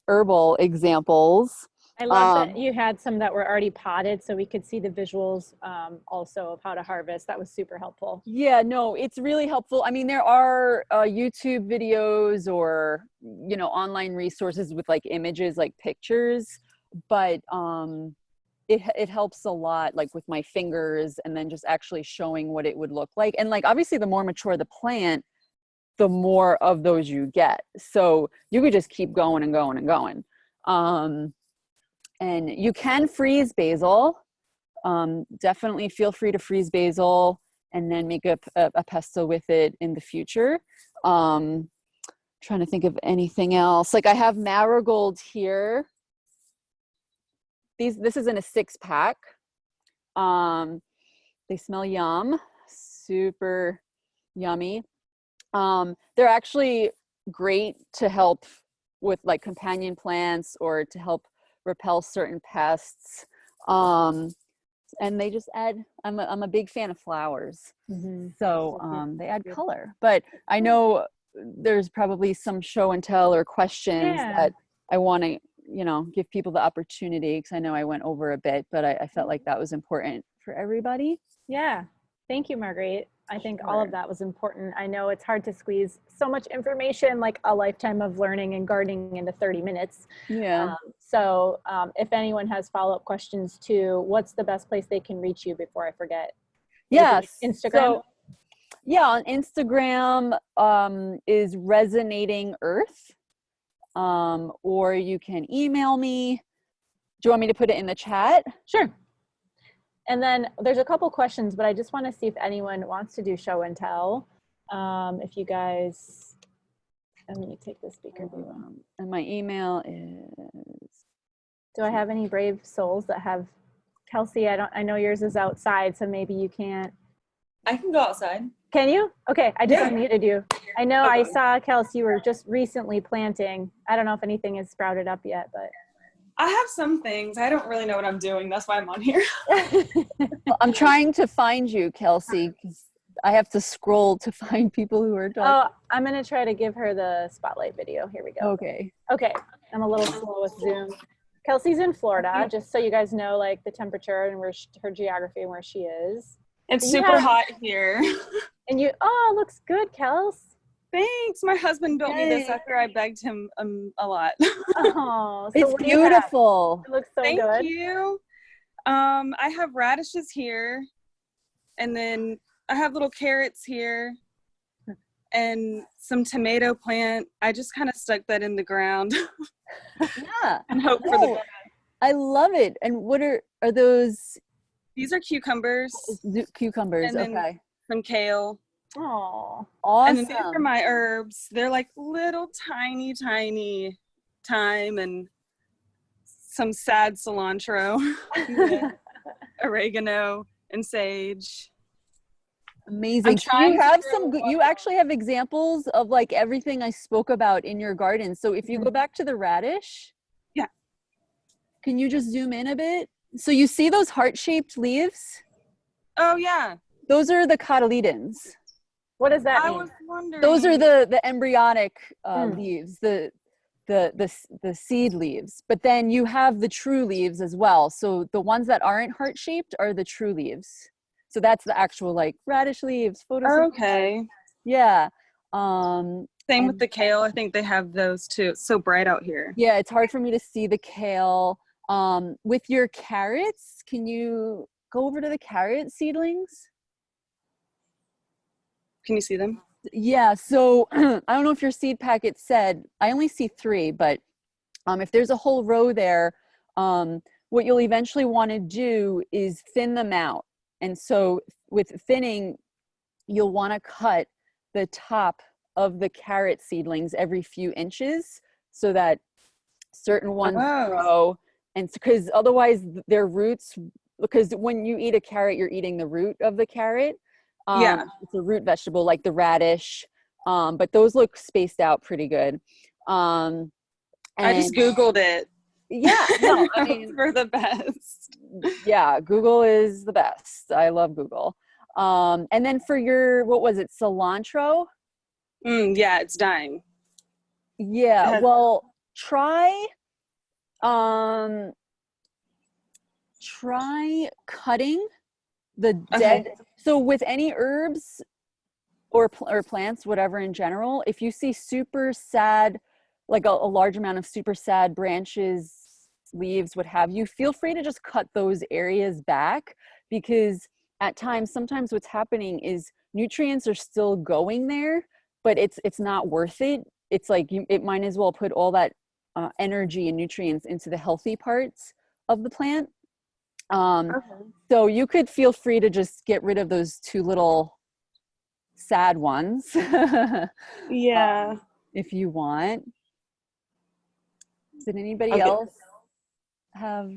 S2: herbal examples.
S1: I love that you had some that were already potted so we could see the visuals also of how to harvest. That was super helpful.
S2: Yeah, no, it's really helpful. I mean, there are YouTube videos or, you know, online resources with like images, like pictures, but it helps a lot, like with my fingers and then just actually showing what it would look like. And like, obviously the more mature the plant, the more of those you get. So you could just keep going and going and going. And you can freeze basil. Definitely feel free to freeze basil and then make a pesto with it in the future. Trying to think of anything else. Like I have marigold here. This is in a 6-pack. They smell yum, super yummy. They're actually great to help with like companion plants or to help repel certain pests. And they just add, I'm a big fan of flowers. So they add color. But I know there's probably some show and tell or questions that I want to, give people the opportunity, because I know I went over a bit, but I felt like that was important for everybody.
S1: Yeah. Thank you, Marguerite. I think all of that was important. I know it's hard to squeeze so much information, like a lifetime of learning and gardening, into 30 minutes.
S2: Yeah.
S1: So if anyone has follow-up questions too, what's the best place they can reach you before I forget?
S2: Yes.
S1: Instagram?
S2: So, yeah, on Instagram is Resonating Earth. Or you can email me. Do you want me to put it in the chat?
S1: Sure. And then there's a couple questions, but I just want to see if anyone wants to do show and tell. If you guys, let me take the speaker view.
S2: And my email is.
S1: Do I have any brave souls that have, Kelsey? I know yours is outside, so maybe you can't.
S3: I can go outside.
S1: Can you? Okay, I just unmuted you. I know I saw, Kelsey, you were just recently planting. I don't know if anything has sprouted up yet, but.
S3: I have some things. I don't really know what I'm doing. That's why I'm on here.
S2: Well, I'm trying to find you, Kelsey, because I have to scroll to find people who are talking.
S1: Oh, I'm going to try to give her the spotlight video. Here we go.
S2: Okay.
S1: Okay, I'm a little slow with Zoom. Kelsey's in Florida, just so you guys know, like, the temperature and where her geography and where she is.
S3: It's super hot here.
S1: And looks good, Kels.
S3: Thanks. My husband built me this after I begged him a lot.
S1: Oh, so
S2: it's beautiful.
S1: It looks so
S3: Thank
S1: good.
S3: Thank you. I have radishes here, and then I have little carrots here, and some tomato plant. I just kind of stuck that in the ground.
S2: Yeah.
S3: And hope for the best.
S2: I love it. And what are those?
S3: These are cucumbers.
S2: Cucumbers,
S3: and
S2: okay.
S3: Some kale.
S1: Oh,
S2: awesome.
S3: And then these are my herbs. They're like little tiny thyme and some sad cilantro, oregano, and sage.
S2: Amazing. You actually have examples of like everything I spoke about in your garden. So if you go back to the radish.
S3: Yeah.
S2: Can you just zoom in a bit? So you see those heart-shaped leaves?
S3: Oh, yeah.
S2: Those are the cotyledons.
S1: What does that mean?
S3: I was wondering.
S2: Those are the embryonic leaves, the seed leaves. But then you have the true leaves as well. So the ones that aren't heart-shaped are the true leaves. So that's the actual like radish leaves.
S3: Okay.
S2: Yeah.
S3: Same with the kale. I think they have those too. It's so bright out here.
S2: Yeah, it's hard for me to see the kale. With your carrots, can you go over to the carrot seedlings?
S3: Can you see them?
S2: Yeah, so I don't know if your seed packet said, I only see 3, but if there's a whole row there, what you'll eventually want to do is thin them out. And so with thinning, you'll want to cut the top of the carrot seedlings every few inches so that certain ones grow. And because otherwise their roots, because when you eat a carrot, you're eating the root of the carrot. It's a root vegetable like the radish, but those look spaced out pretty good.
S3: I just Googled it.
S2: Yeah, no, I mean,
S3: for the best.
S2: Yeah, Google is the best. I love Google. And then for your, what was it, cilantro?
S3: Yeah, it's dying.
S2: Yeah, well, try cutting the dead. So with any herbs or plants, whatever in general, if you see super sad, like a large amount of super sad branches, leaves, what have you, feel free to just cut those areas back, because at times, sometimes what's happening is nutrients are still going there, but it's not worth it. It's like it might as well put all that energy and nutrients into the healthy parts of the plant. So you could feel free to just get rid of those two little sad ones.
S3: Yeah.
S2: If you want. Did anybody else have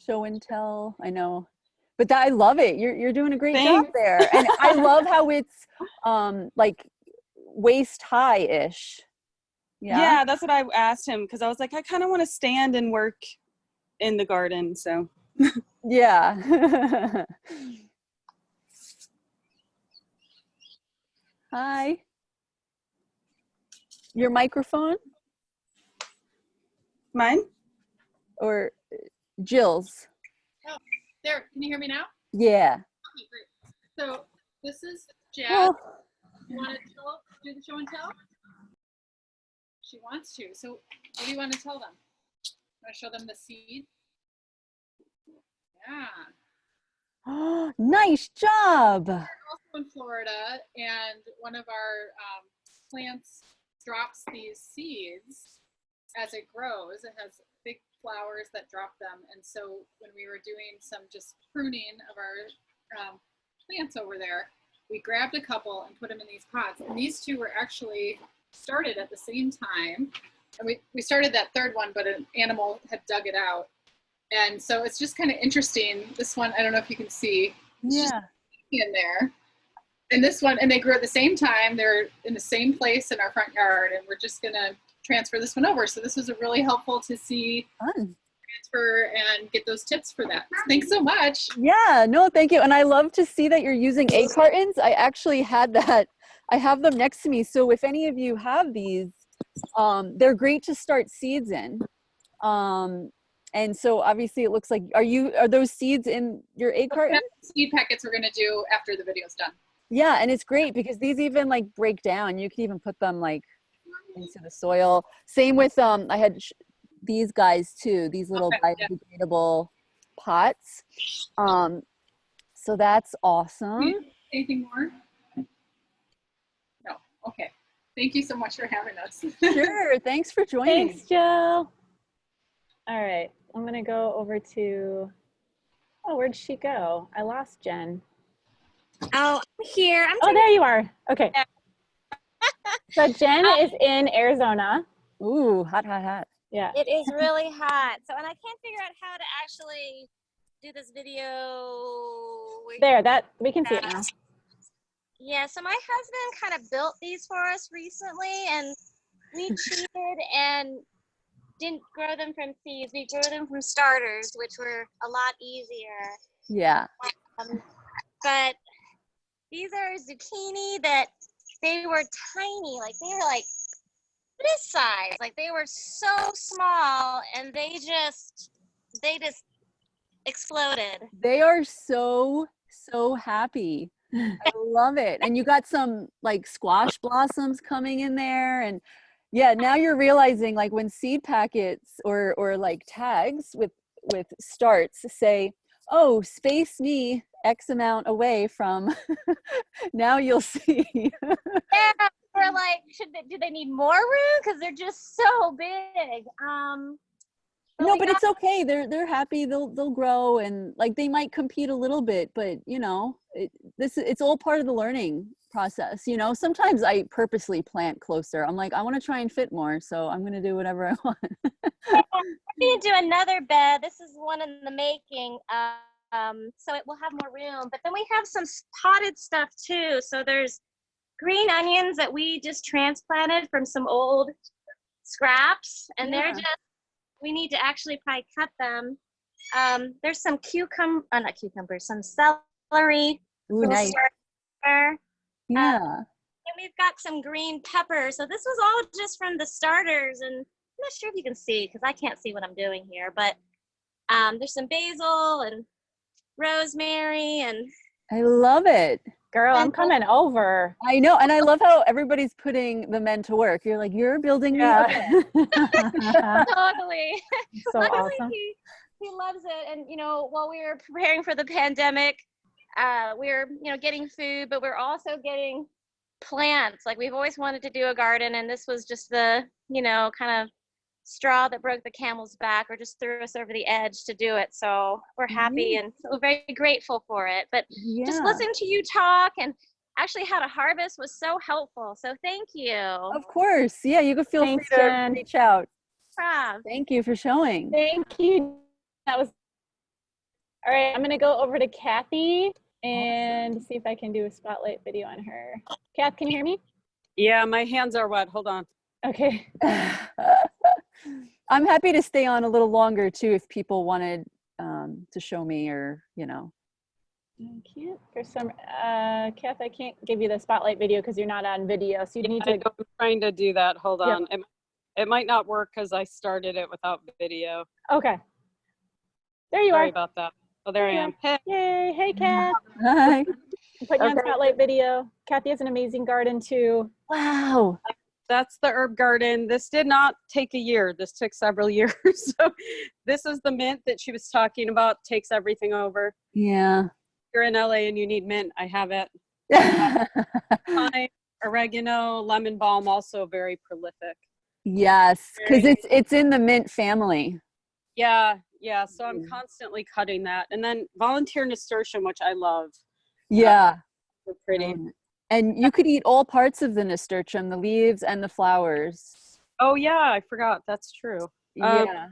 S2: show and tell? I know, but I love it. You're doing a great job there. And I love how it's like waist high-ish.
S3: Yeah, that's what I asked him, because I was like, I kind of want to stand and work in the garden. So
S2: yeah. Hi. Your microphone?
S3: Mine?
S2: Or Jill's?
S4: Oh, there. Can you hear me now?
S2: Yeah.
S4: Okay, great. So this is Jazz.
S2: Oh.
S4: You want to do the show and tell? She wants to. So what do you want to tell them? Want to show them the seed? Yeah.
S2: Nice job.
S4: We're also in Florida, and one of our plants drops these seeds as it grows. It has big flowers that drop them, and so when we were doing some just pruning of our plants over there, we grabbed a couple and put them in these pots. And these two were actually started at the same time. And we started that third one, but an animal had dug it out. And so it's just kind of interesting. This one, I don't know if you can see. It's just in there. And this one, and they grew at the same time. They're in the same place in our front yard, and we're just going to transfer this one over. So this was really helpful to see transfer and get those tips for that. Thanks so much.
S2: Yeah, no, thank you. And I love to see that you're using egg cartons. I actually had that. I have them next to me. So if any of you have these, they're great to start seeds in. And so obviously it looks like, are those seeds in your egg carton?
S4: Seed packets we're going to do after the video's done.
S2: Yeah, and it's great because these even like break down. You can even put them like into the soil. Same with, I had these guys too, these little biodegradable pots. So that's awesome.
S4: Anything more? No. Okay. Thank you so much for having us.
S2: Sure. Thanks for joining.
S1: Thanks, Jill. All right. I'm going to go over to, oh, where'd she go? I lost Jen.
S5: Oh, I'm here.
S1: Oh, there you are. Okay. So Jen is in Arizona.
S2: Ooh, hot, hot, hot.
S1: Yeah.
S5: It is really hot. So, and I can't figure out how to actually do this video.
S1: There, we can see it now.
S5: Yeah, so my husband kind of built these for us recently, and we cheated and didn't grow them from seeds. We grew them from starters, which were a lot easier.
S2: Yeah.
S5: But these are zucchini that they were tiny, like they were like this size, like they were so small, and they just exploded.
S2: They are so happy. I love it. And you got some like squash blossoms coming in there, and yeah, now you're realizing like when seed packets or like tags with starts say, oh, space me X amount away from, now you'll see.
S5: Yeah, we're like, do they need more room? Because they're just so big.
S2: No, but it's okay. They're happy. They'll grow, and like they might compete a little bit, but you know, it's all part of the learning process. You know, sometimes I purposely plant closer. I'm like, I want to try and fit more, so I'm gonna do whatever I want.
S5: We're gonna do another bed. This is one in the making. So it will have more room. But then we have some potted stuff too. So there's green onions that we just transplanted from some old scraps, and they're just, we need to actually probably cut them. There's some not cucumbers, some celery.
S2: Ooh, nice. Yeah.
S5: And we've got some green peppers. So this was all just from the starters, and I'm not sure if you can see because I can't see what I'm doing here, but there's some basil and rosemary, and
S2: I love it.
S1: Girl, I'm coming over.
S2: I know, and I love how everybody's putting the men to work. You're like, you're building me up.
S5: totally.
S1: So
S5: Luckily,
S1: awesome.
S5: he loves it. And you know, while we were preparing for the pandemic, we were getting food, but we're also getting plants. Like we've always wanted to do a garden, and this was just the, kind of straw that broke the camel's back, or just threw us over the edge to do it. So we're happy and so very grateful for it. But just listening to you talk and actually how to harvest was so helpful. So thank you.
S2: Of course. Yeah, you can feel free to reach out. Thank you for showing.
S1: Thank you. That was all right. I'm going to go over to Kathy and see if I can do a spotlight video on her. Kath, can you hear me?
S3: Yeah, my hands are wet. Hold on.
S1: Okay.
S2: I'm happy to stay on a little longer too if people wanted to show me, or
S1: I can't for some Kath, I can't give you the spotlight video because you're not on video, so you need to.
S3: I'm trying to do that. Hold on. It might not work because I started it without video.
S1: Okay. There you are.
S3: Sorry about that. Oh, there I am. Hey.
S1: Yay. Hey, Kath.
S2: Hi.
S1: Put you on spotlight video. Kathy has an amazing garden too.
S2: Wow.
S3: That's the herb garden. This did not take a year. This took several years. So this is the mint that she was talking about. Takes everything over.
S2: Yeah.
S3: If you're in LA and you need mint, I have it. Thyme, oregano, lemon balm, also very prolific.
S2: Yes, because it's in the mint family.
S3: Yeah. So I'm constantly cutting that. And then volunteer nasturtium, which I love.
S2: Yeah.
S3: They're pretty.
S2: And you could eat all parts of the nasturtium, the leaves and the flowers.
S3: Oh yeah, I forgot. That's true.
S2: Yeah.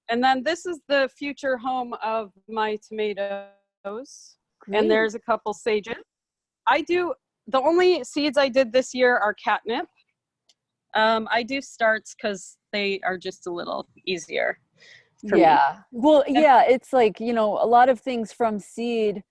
S3: And then this is the future home of my tomatoes.
S2: Great.
S3: And there's a couple sages. The only seeds I did this year are catnip. I do starts because they are just a little easier for me.
S2: Well, yeah, it's like, a lot of things from seed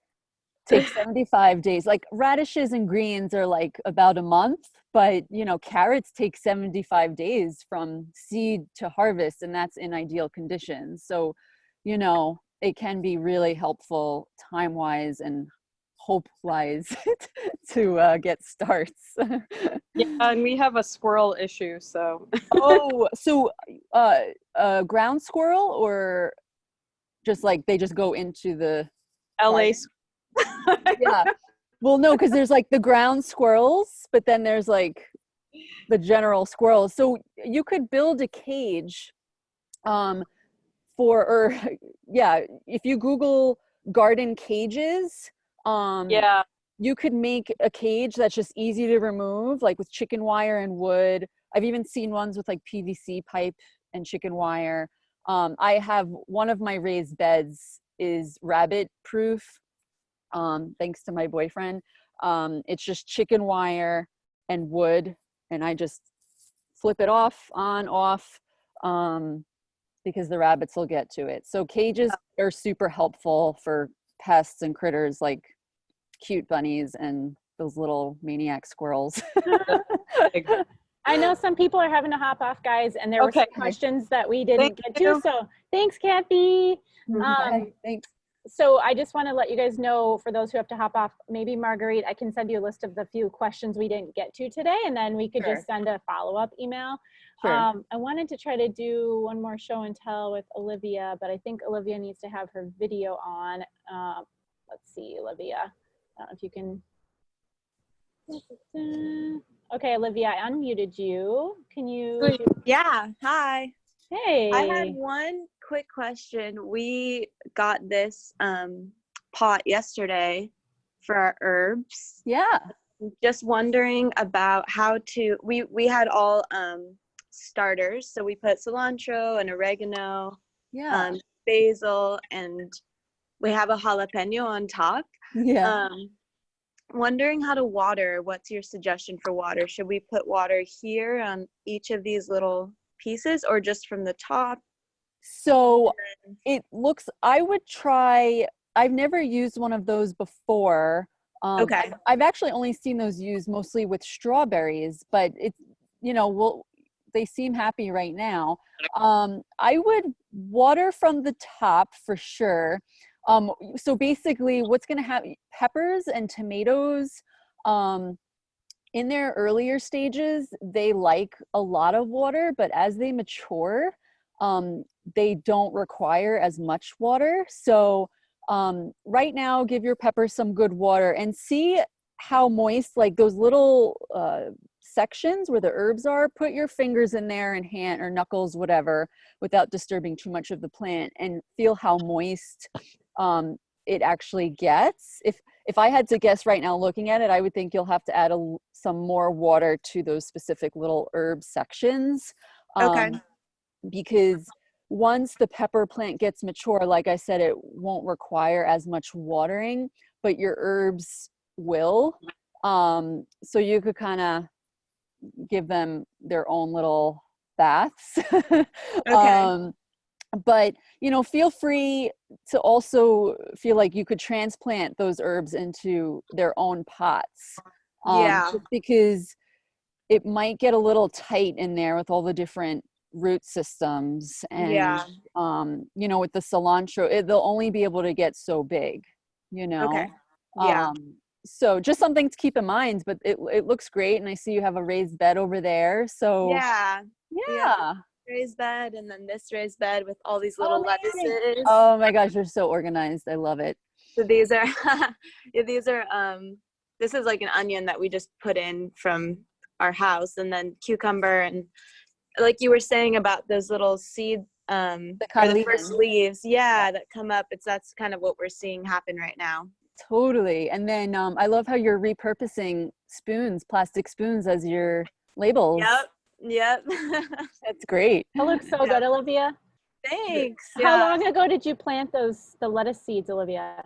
S2: take 75 days. Like radishes and greens are like about a month, but carrots take 75 days from seed to harvest, and that's in ideal conditions. So, it can be really helpful time-wise and hope-wise to get starts.
S3: Yeah, and we have a squirrel issue, so.
S2: So ground squirrel, or just like they just go into the
S3: LA.
S2: Yeah. Well, no, because there's like the ground squirrels, but then there's like the general squirrels. So you could build a cage if you Google garden cages, you could make a cage that's just easy to remove, like with chicken wire and wood. I've even seen ones with like PVC pipe and chicken wire. I have one of my raised beds is rabbit proof, thanks to my boyfriend. It's just chicken wire and wood, and I just flip it off, on, off, because the rabbits will get to it. So cages are super helpful for pests and critters like cute bunnies and those little maniac squirrels.
S1: I know some people are having to hop off, guys, and there were some questions that we didn't get to. So thanks, Kathy.
S2: Thanks.
S1: So I just want to let you guys know, for those who have to hop off, maybe Marguerite, I can send you a list of the few questions we didn't get to today, and then we could just send a follow-up email.
S2: Sure.
S1: I wanted to try to do one more show and tell with Olivia, but I think Olivia needs to have her video on. Let's see, Olivia. I don't know if you can. Okay, Olivia, I unmuted you. Can you?
S6: Yeah, hi.
S1: Hey.
S6: I had one quick question. We got this pot yesterday for our herbs.
S2: Yeah.
S6: Just wondering about how to, we had all starters. So we put cilantro and oregano, basil, and we have a jalapeno on top.
S2: Yeah.
S6: Wondering how to water. What's your suggestion for water? Should we put water here on each of these little pieces, or just from the top?
S2: So it looks, I would try, I've never used one of those before.
S6: Okay.
S2: I've actually only seen those used mostly with strawberries, but it's, they seem happy right now. I would water from the top for sure. So basically what's going to happen, peppers and tomatoes, in their earlier stages, they like a lot of water, but as they mature, they don't require as much water. So right now, give your peppers some good water and see how moist, like those little sections where the herbs are, put your fingers in there and hand or knuckles, whatever, without disturbing too much of the plant, and feel how moist it actually gets. If I had to guess right now looking at it, I would think you'll have to add some more water to those specific little herb sections.
S6: Okay.
S2: Because once the pepper plant gets mature, like I said, it won't require as much watering, but your herbs will. So you could kind of give them their own little baths.
S6: Okay.
S2: But feel free to also feel like you could transplant those herbs into their own pots.
S6: Yeah.
S2: Just because it might get a little tight in there with all the different root systems, and
S6: Yeah.
S2: with the cilantro, they'll only be able to get so big.
S6: Okay. Yeah.
S2: So just something to keep in mind, but it looks great, and I see you have a raised bed over there. So
S6: Yeah.
S2: yeah.
S6: Raised bed, and then this raised bed with all these little
S2: Amazing.
S6: lettuces.
S2: Oh my gosh, you're so organized. I love it.
S6: So these are this is like an onion that we just put in from our house, and then cucumber, and like you were saying about those little seed or the first leaves, that come up. That's kind of what we're seeing happen right now.
S2: Totally. And then I love how you're repurposing plastic spoons as your labels.
S6: Yep.
S2: That's great.
S1: It looks so good, Olivia.
S6: Thanks.
S1: How long ago did you plant the lettuce seeds, Olivia?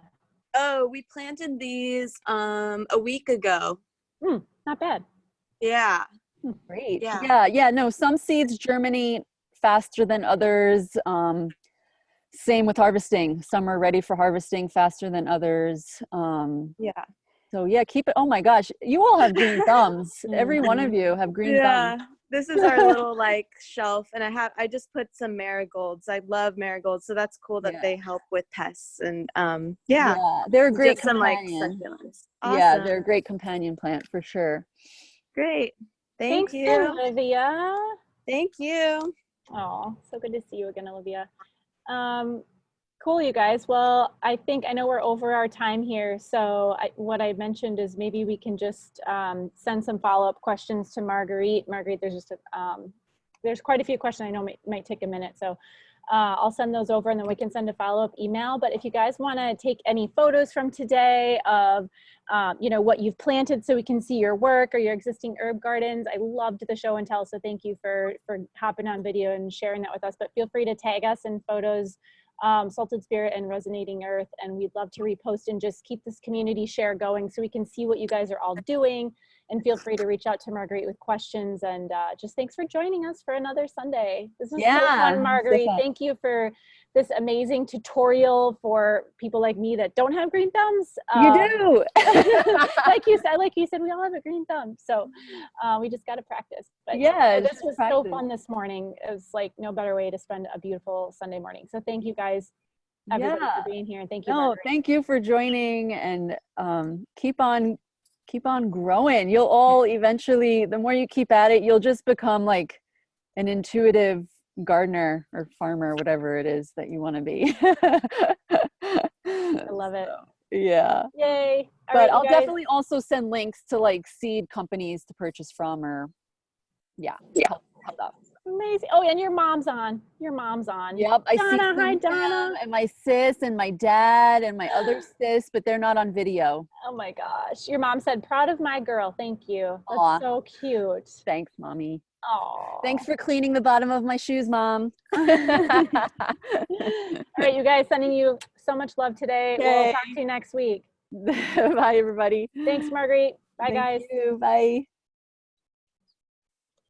S6: Oh, we planted these a week ago.
S1: Not bad.
S6: Yeah.
S2: Great. Yeah. No, some seeds germinate faster than others. Same with harvesting. Some are ready for harvesting faster than others. So yeah, keep it. Oh my gosh, you all have green thumbs. Every one of you have green thumbs.
S6: This is our little shelf, and I just put some marigolds. I love marigolds, so that's cool that they help with pests, and
S2: they're a great
S6: some
S2: companion.
S6: succulents. Awesome.
S2: Yeah, they're a great companion plant for sure.
S6: Great.
S1: Thanks,
S6: you,
S1: Olivia.
S6: Thank you.
S1: Oh, so good to see you again, Olivia. Cool, you guys. Well, I know we're over our time here. So what I mentioned is maybe we can just send some follow-up questions to Marguerite. Marguerite, there's quite a few questions I know might take a minute. So I'll send those over, and then we can send a follow-up email. But if you guys want to take any photos from today of, what you've planted so we can see your work or your existing herb gardens, I loved the show and tell. So thank you for hopping on video and sharing that with us. But feel free to tag us in photos, Salted Spirit and Resonating Earth, and we'd love to repost and just keep this community share going so we can see what you guys are all doing. And feel free to reach out to Marguerite with questions, and just thanks for joining us for another Sunday. This was so fun, Marguerite. Thank you for this amazing tutorial for people like me that don't have green thumbs.
S2: You do.
S1: like you said, we all have a green thumb, so we just got to practice. But this was so fun this morning. It was like no better way to spend a beautiful Sunday morning. So thank you guys, everybody, for being here, and thank you. Marguerite.
S2: Thank you for joining, and keep on growing. You'll all eventually, the more you keep at it, you'll just become like an intuitive gardener or farmer, whatever it is that you want to be.
S1: I love it.
S2: Yeah.
S1: Yay.
S2: But I'll definitely also send links to seed companies to purchase from, or help out.
S1: Amazing. Oh, and your mom's on. Yep.
S2: I see
S1: hi, Donna.
S2: And my sis and my dad and my other sis, but they're not on video.
S1: Oh my gosh. Your mom said, proud of my girl. Thank you. That's so cute.
S2: Thanks, Mommy.
S1: Oh.
S2: Thanks for cleaning the bottom of my shoes, Mom.
S1: All right, you guys, sending you so much love today. We'll talk to you next week.
S2: Bye, everybody.
S1: Thanks, Marguerite. Bye, guys.
S2: Thank you. Bye.